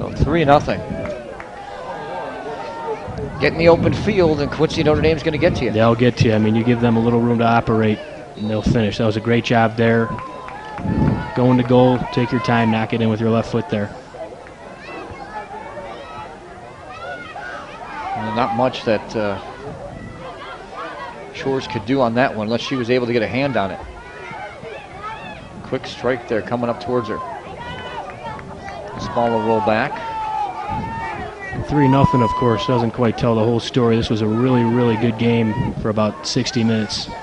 So 3-0. Get in the open field, and Quincy Notre Dame's going to get to you. They'll get to you. I mean, you give them a little room to operate, and they'll finish. That was a great job there. Going to goal, take your time, knock it in with your left foot there. Well, not much that Shores could do on that one unless she was able to get a hand on it. Quick strike there coming up towards her. This ball will roll back. 3-0, of course, doesn't quite tell the whole story. This was a really, really good game for about 60 minutes. I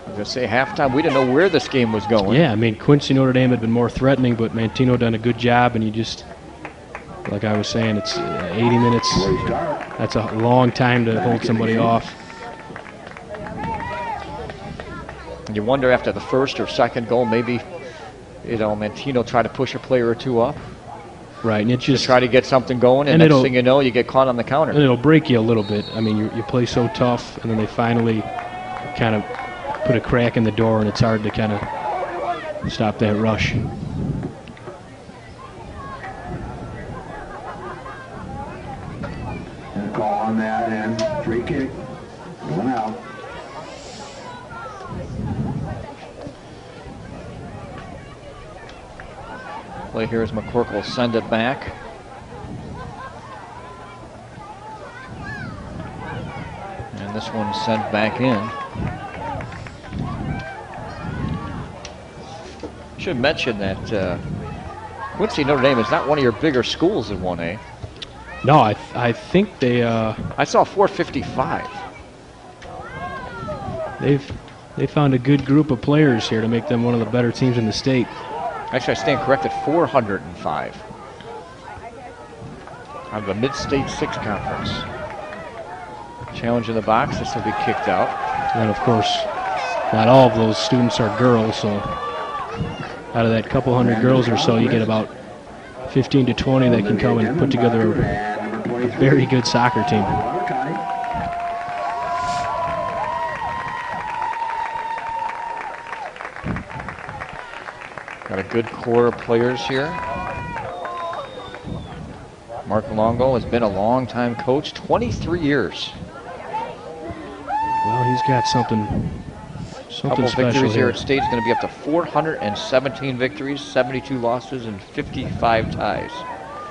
was going to say halftime, we didn't know where this game was going. Yeah, I mean, Quincy Notre Dame had been more threatening, but Manteno done a good job, and you just, like I was saying, it's 80 minutes. That's a long time to hold somebody off. You wonder after the first or second goal, maybe, you know, Manteno try to push a player or two up. Right, and it just try to get something going, and next thing you know, you get caught on the counter. And it'll break you a little bit. I mean, you play so tough, and then they finally kind of put a crack in the door, and it's hard to kind of stop that rush. And call on that, and free kick. Going out. Play here as McCorkle will send it back. And this one sent back in. Should mention that Quincy Notre Dame is not one of your bigger schools in 1A. No, I think they. I saw 455. They found a good group of players here to make them one of the better teams in the state. Actually, I stand corrected, 405. Out of the Mid-State 6 Conference. Challenge in the box, this will be kicked out. And of course, not all of those students are girls, so out of that couple hundred girls or so, you get about 15 to 20 that can come and put together a very good soccer team. Got a good core of players here. Mark Longo has been a long-time coach, 23 years. Well, he's got something Couple special victories here here at state is going to be up to 417 victories, 72 losses, and 55 ties.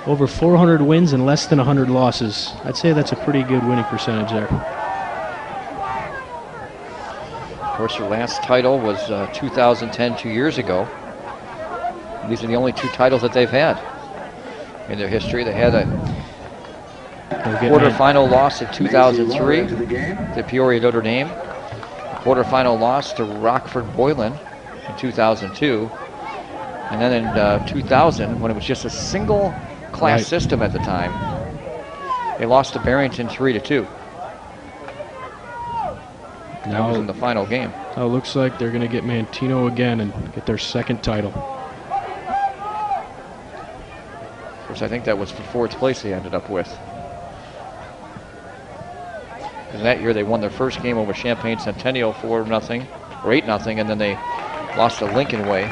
Over 400 wins and less than 100 losses. I'd say that's a pretty good winning percentage there. Of course, their last title was 2010, 2 years ago. These are the only two titles that they've had in their history. They had a quarterfinal loss in 2003 to Peoria Notre Dame. A quarterfinal loss to Rockford Boylan in 2002. And then in 2000, when it was just a single class system at the time, they lost to Barrington 3-2. That was in the final game. It looks like they're going to get Manteno again and get their second title. Of course, I think that was for fourth place they ended up with. Because that year they won their first game over Champaign Centennial 4-0 or 8-0, and then they lost to Lincoln Way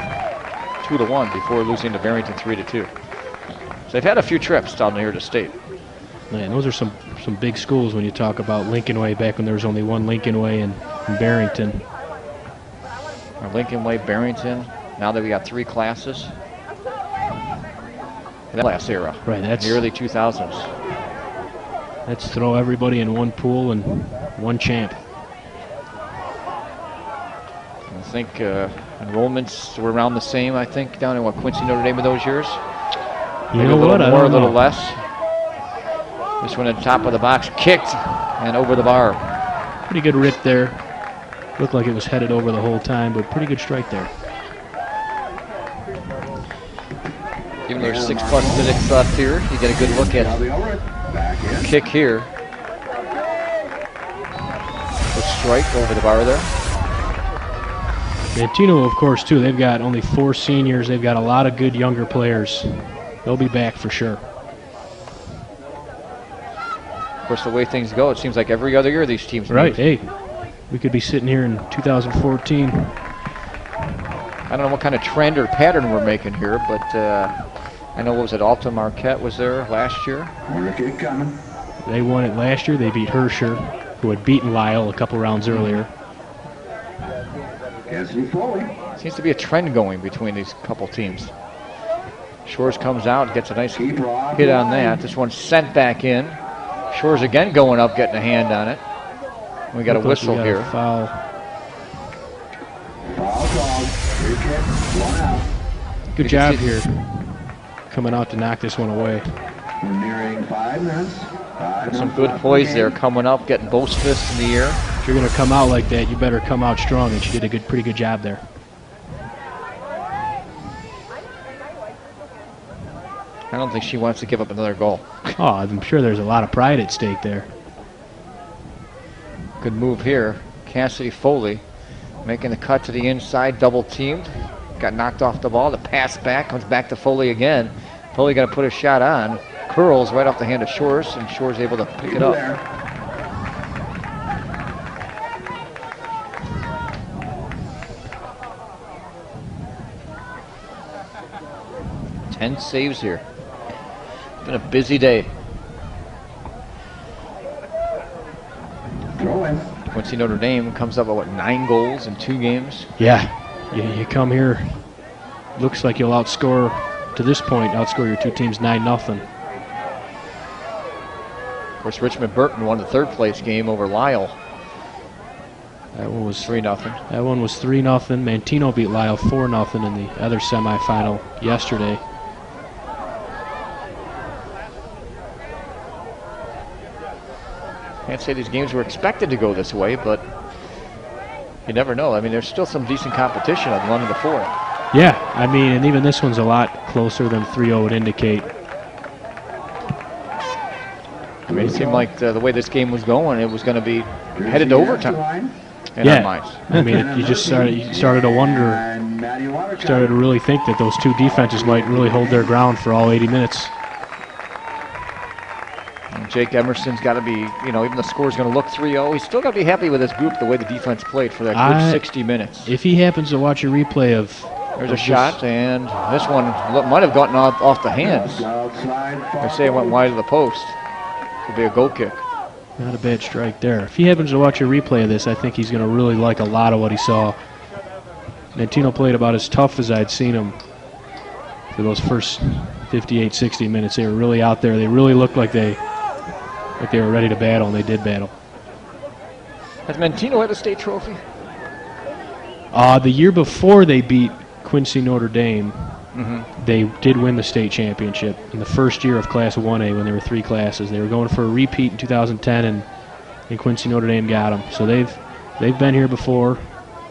2-1 before losing to Barrington 3-2. So they've had a few trips down here to state. Man, those are some big schools when you talk about Lincoln Way back when there was only one Lincoln Way in Barrington. Lincoln Way, Barrington. Now that we got three classes. That last era. Right, that's the early 2000s. Let's throw everybody in one pool and one champ. I think enrollments were around the same, I think, down in Quincy Notre Dame of those years. You Maybe know a little what? more, a little less. This one at the top of the box, kicked and over the bar. Pretty good rip there. Looked like it was headed over the whole time, but pretty good strike there. Even though there's 6+ minutes left here, you get a good look at the kick here. Good strike over the bar there. Manteno, of course, too. They've got only 4 seniors. They've got a lot of good younger players. They'll be back for sure. Of course, the way things go, it seems like every other year these teams Right. move. Hey, we could be sitting here in 2014 I don't know what kind of trend or pattern we're making here, but I know, what was it, Alta Marquette was there last year? They won it last year. They beat Herscher, who had beaten Lyle a couple rounds earlier. Seems to be a trend going between these couple teams. Shores comes out, gets a nice hit on that. This one's sent back in. Shores again going up, getting a hand on it. We got a whistle here. Foul. Good job here, coming out to knock this one away. Nearing 5 minutes. Some good poise there, coming up, getting both fists in the air. If you're going to come out like that, you better come out strong, and she did a pretty good job there. I don't think she wants to give up another goal. Oh, I'm sure there's a lot of pride at stake there. Good move here. Cassidy Foley making the cut to the inside, double teamed. Got knocked off the ball. The pass back, comes back to Foley again. Foley got to put a shot on. Curls right off the hand of Shores, and Shores able to pick it up. Ten saves here. Been a busy day. Quincy Notre Dame comes up with, what, 9 goals in 2 games? Yeah, you come here, looks like you'll outscore, to this point, outscore your 2 teams 9-0. Of course, Richmond Burton won the 3rd place game over Lyle. That one was 3-0. That one was 3-0. Manteno beat Lyle 4-0 in the other semifinal yesterday. Can't say these games were expected to go this way, but you never know. I mean, there's still some decent competition on 1 of the 4. Yeah, I mean, and even this one's a lot closer than 3-0 would indicate. I mean, it seemed like the way this game was going, it was going to be headed to overtime in our minds. I mean, you started to wonder, started to really think that those 2 defenses might really hold their ground for all 80 minutes. Jake Emerson's got to be, you know, even the score's going to look 3-0, he's still got to be happy with his group, the way the defense played for that good 60 minutes. If he happens to watch a replay of... There's a shot, and this one might have gotten off the hands. They say it went wide of the post. Could be a goal kick. Not a bad strike there. If he happens to watch a replay of this, I think he's going to really like a lot of what he saw. Manteno played about as tough as I'd seen him for those first 58, 60 minutes. They were really out there. They really looked like they were ready to battle, and they did battle. Has Manteno had a state trophy? The year before they beat Quincy Notre Dame, they did win the state championship in the first year of Class 1A when there were 3 classes. They were going for a repeat in 2010, and Quincy Notre Dame got them. So they've been here before.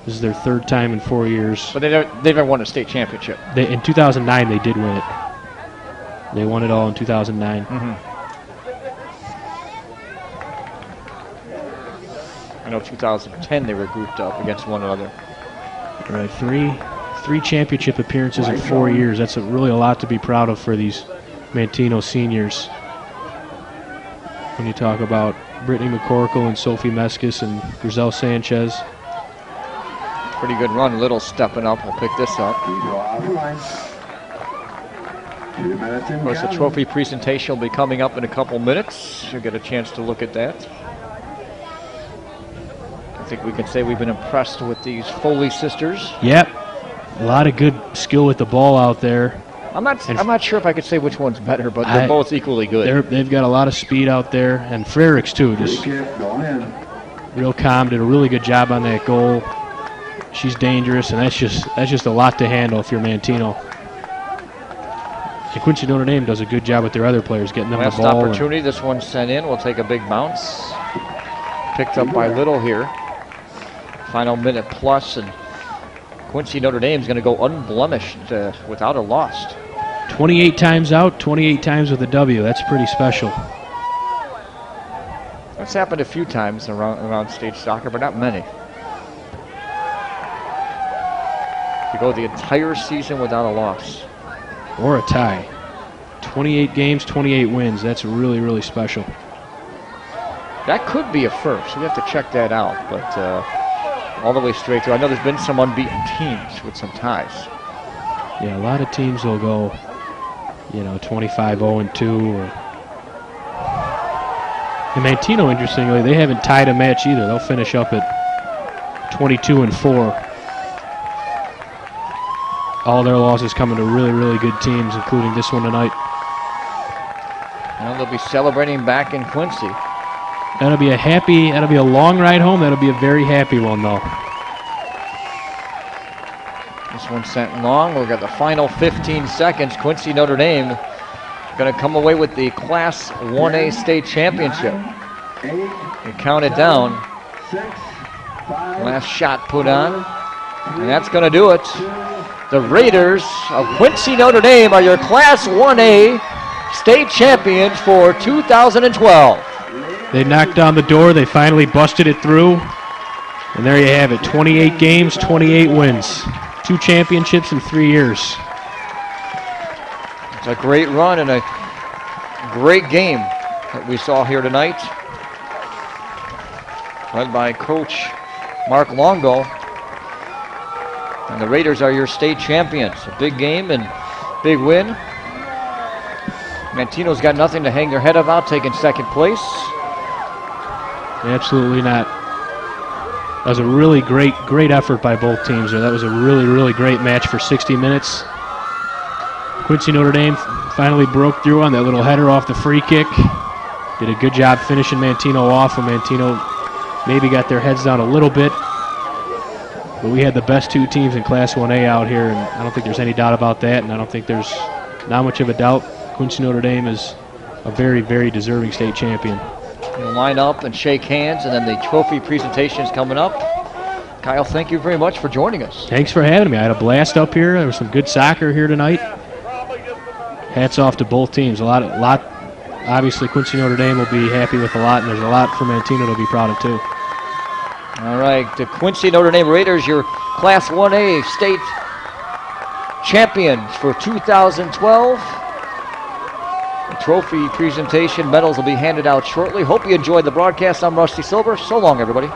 This is their 3rd time in 4 years. But they've never won a state championship. In 2009, they did win it. They won it all in 2009. I know 2010 they were grouped up against one another. Right, three championship appearances in 4 years. That's really a lot to be proud of for these Manteno seniors. When you talk about Brittany McCorkle and Sophie Meskis and Griselle Sanchez. Pretty good run. Little stepping up. We'll pick this up. Of course, the trophy presentation will be coming up in a couple minutes. You'll get a chance to look at that. I think we can say we've been impressed with these Foley sisters. Yep. A lot of good skill with the ball out there. I'm not sure if I could say which one's better, but they're both equally good. They've got a lot of speed out there, and Frericks too. Just real calm, did a really good job on that goal. She's dangerous, and that's just a lot to handle if you're Manteno. And Quincy Notre Dame does a good job with their other players, getting them the ball. Last opportunity. This one's sent in. We'll take a big bounce. Picked up by Little here. Final minute plus, and Quincy Notre Dame is going to go unblemished without a loss. 28 times out, 28 times with a W. That's pretty special. That's happened a few times around state soccer, but not many. You go the entire season without a loss. Or a tie. 28 games, 28 wins. That's really, really special. That could be a first. We have to check that out, but all the way straight through. I know there's been some unbeaten teams with some ties. Yeah, a lot of teams will go, 25-0-2. And Manteno, interestingly, they haven't tied a match either. They'll finish up at 22-4. All their losses coming to really, really good teams, including this one tonight. Well, they'll be celebrating back in Quincy. That'll be a long ride home. That'll be a very happy one, though. This one sent long. We've got the final 15 seconds. Quincy Notre Dame going to come away with the Class 1A state championship. You count it down. Last shot put on. And that's going to do it. The Raiders of Quincy Notre Dame are your Class 1A state champions for 2012. They knocked down the door. They finally busted it through. And there you have it. 28 games, 28 wins. 2 championships in 3 years. It's a great run and a great game that we saw here tonight. Led by Coach Mark Longo. And the Raiders are your state champions. A big game and big win. Manteno's got nothing to hang their head about, taking second place. Absolutely not. That was a really great effort by both teams there. That was a really, really great match for 60 minutes. Quincy Notre Dame finally broke through on that little header off the free kick. Did a good job finishing Manteno off, and Manteno maybe got their heads down a little bit. But we had the best 2 teams in Class 1A out here, and I don't think there's any doubt about that, and I don't think there's not much of a doubt. Quincy Notre Dame is a very, very deserving state champion. We'll line up and shake hands, and then the trophy presentation is coming up. Kyle, thank you very much for joining us. Thanks for having me. I had a blast up here. There was some good soccer here tonight. Hats off to both teams. A lot. Obviously, Quincy Notre Dame will be happy with a lot, and there's a lot for Manteno to be proud of too. All right, the Quincy Notre Dame Raiders, your Class 1A state champions for 2012. The trophy presentation, medals will be handed out shortly. Hope you enjoyed the broadcast. I'm Rusty Silver. So long, everybody.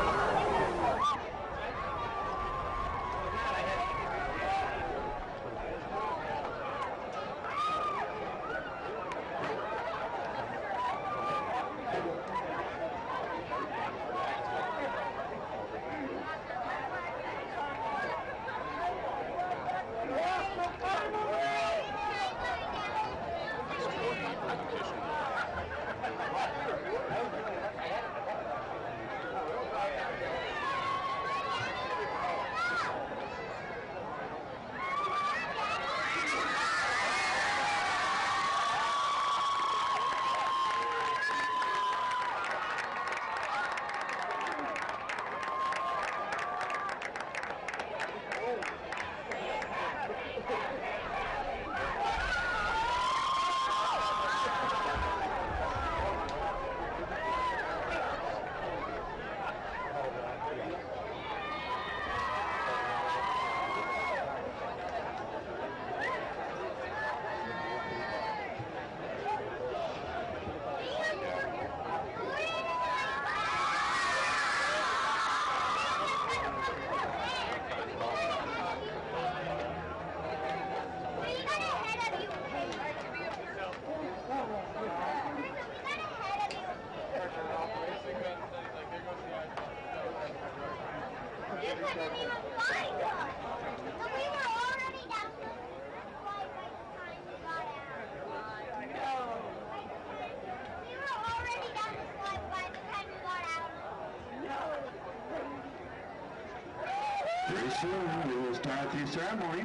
Pretty soon we will start the ceremony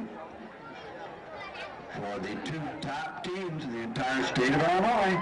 for the 2 top teams in the entire state of Illinois.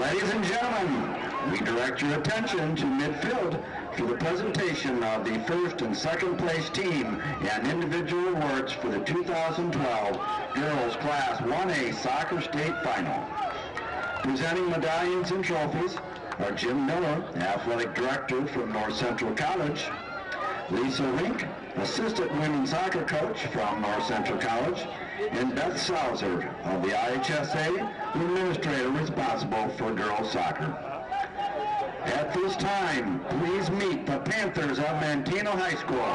Ladies and gentlemen, we direct your attention to midfield for the presentation of the first and second place team and individual awards for the 2012 Girls Class 1A Soccer State Final. Presenting medallions and trophies are Jim Miller, Athletic Director from North Central College, Lisa Rink, Assistant Women's Soccer Coach from North Central College, and Beth Sauser of the IHSA, the Administrator responsible for girls soccer. At this time, please meet the Panthers of Manteno High School,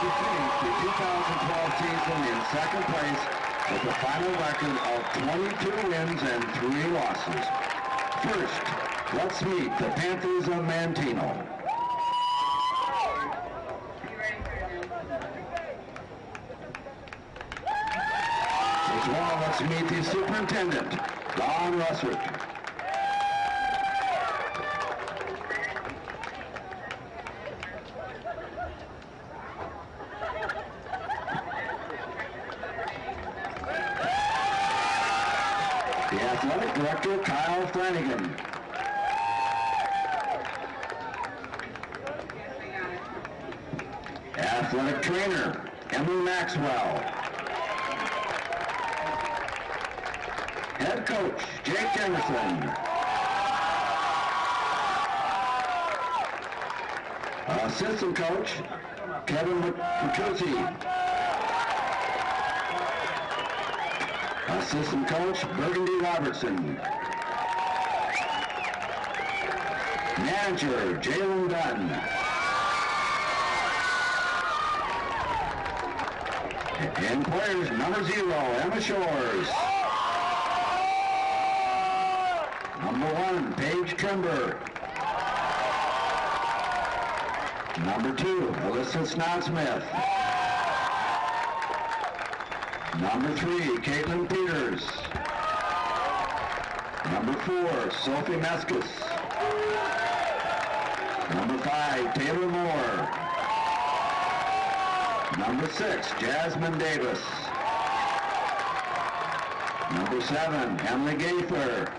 who finished the 2012 season in second place with a final record of 22 wins and 3 losses. First, let's meet the Panthers of Manteno. As well, let's meet the Superintendent, Don Russert. The Athletic Director, Kyle Flanagan. Athletic Trainer, Emily Maxwell. Head Coach, Jake Emerson. Assistant Coach, Kevin McCuskey. Assistant Coach, Burgundy Robertson. Manager, Jalen Dunn. And players, number 0, Emma Shores. Number 1, Paige Trimber. Number 2, Alyssa Snodsmith. Number 3, Caitlin Peters. Number 4, Sophie Meskis. Number 5, Taylor Moore. Number 6, Jasmine Davis. Number 7, Emily Gaither.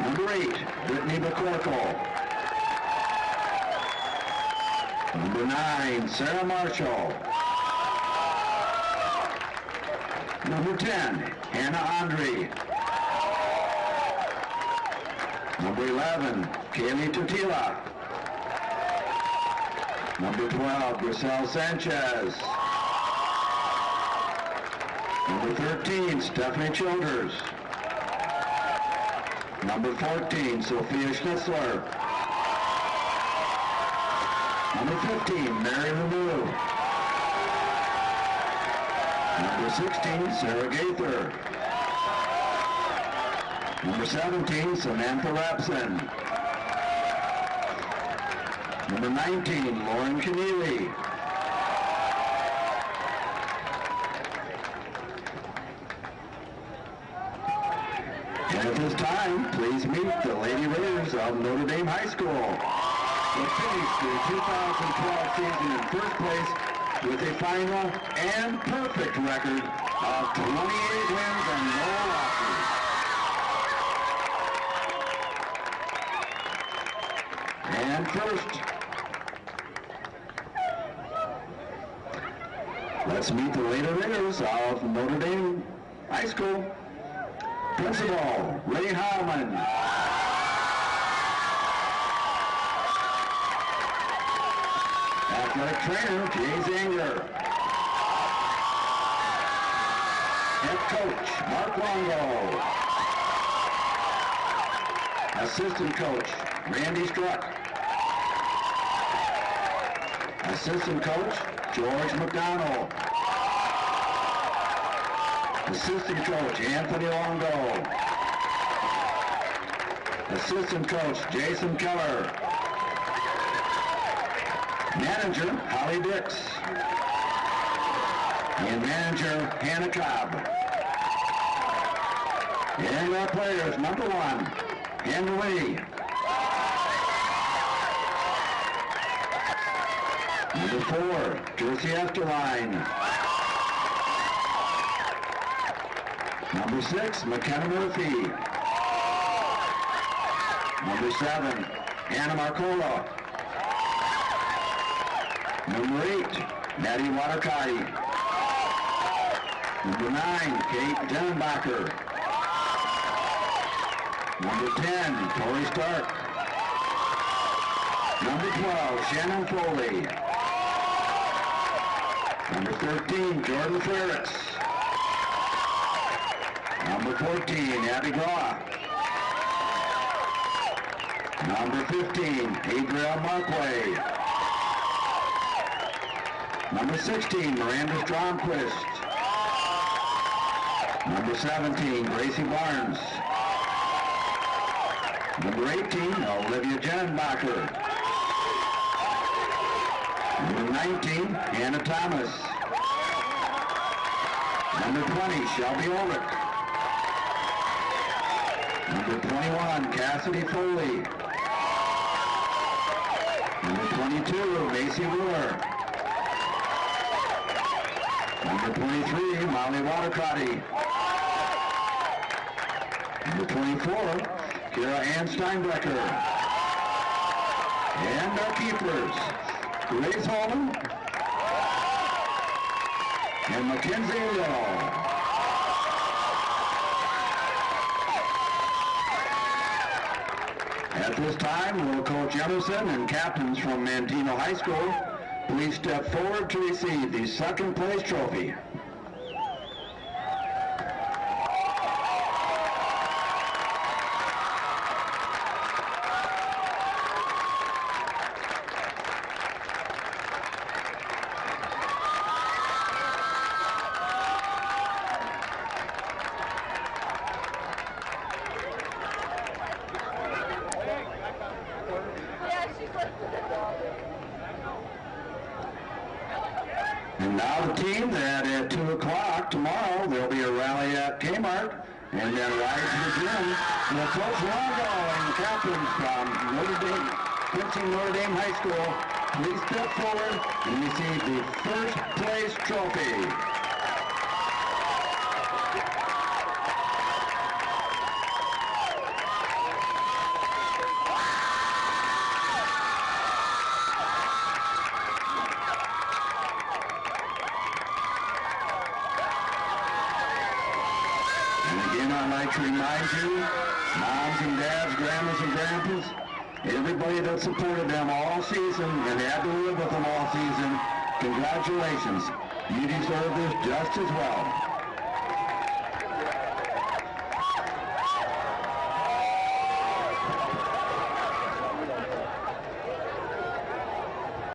Number 8, Brittany McCorkle. Number 9, Sarah Marshall. Number 10, Hannah Andre. Number 11, Kaylee Tutila. Number 12, Grisel Sanchez. Number 13, Stephanie Childers. Number 14, Sophia Schnitzler. Number 15, Mary Lemieux. Number 16, Sarah Gaither. Number 17, Samantha Rapson. Number 19, Lauren Keneally. And at this time, please meet the Lady Raiders of Notre Dame High School. They finished the 2012 season in first place with a final and perfect record of 28 wins and no losses. And first, let's meet the Lady Raiders of Notre Dame High School. Principal, Ray Heilman. Athletic Trainer, Jay Zanger. Head Coach, Mark Longo. Assistant Coach, Randy Struck. Assistant Coach, George McDonald. Assistant Coach, Anthony Longo. Assistant Coach, Jason Keller. Manager, Holly Dix. And Manager, Hannah Cobb. And our players, number 1, Hannah Lee. Number 4, Jersey Esterline. Number 6, McKenna Murphy. Number 7, Anna Marcola. Number 8, Maddie Watercotty. Number 9, Kate Denbacher. Number 10, Tori Stark. Number 12, Shannon Foley. Number 13, Jordan Ferris. Number 14, Abby Graw. Number 15, Adriel Markway. Number 16, Miranda Stromquist. Number 17, Gracie Barnes. Number 18, Olivia Jennenbacher. Number 19, Hannah Thomas. Number 20, Shelby Ulrich. Number 21, Cassidy Foley. Number 22, Macy Wheeler. Number 23, Molly Watercotty. Number 24, Kira Ann Steinbrecker. And our keepers, Grace Holman and Mackenzie Little. At this time, will Coach Emerson and captains from Manteno High School please step forward to receive the second place trophy. And now the team that at 2 o'clock tomorrow, there'll be a rally at Kmart, and then right to the gym. And Coach Longo and the captains from Notre Dame, Quincy Notre Dame High School, please step forward and receive the first place trophy. I'd like to remind you, moms and dads, grandmas and grandpas, everybody that supported them all season and had to live with them all season, congratulations. You deserve this just as well.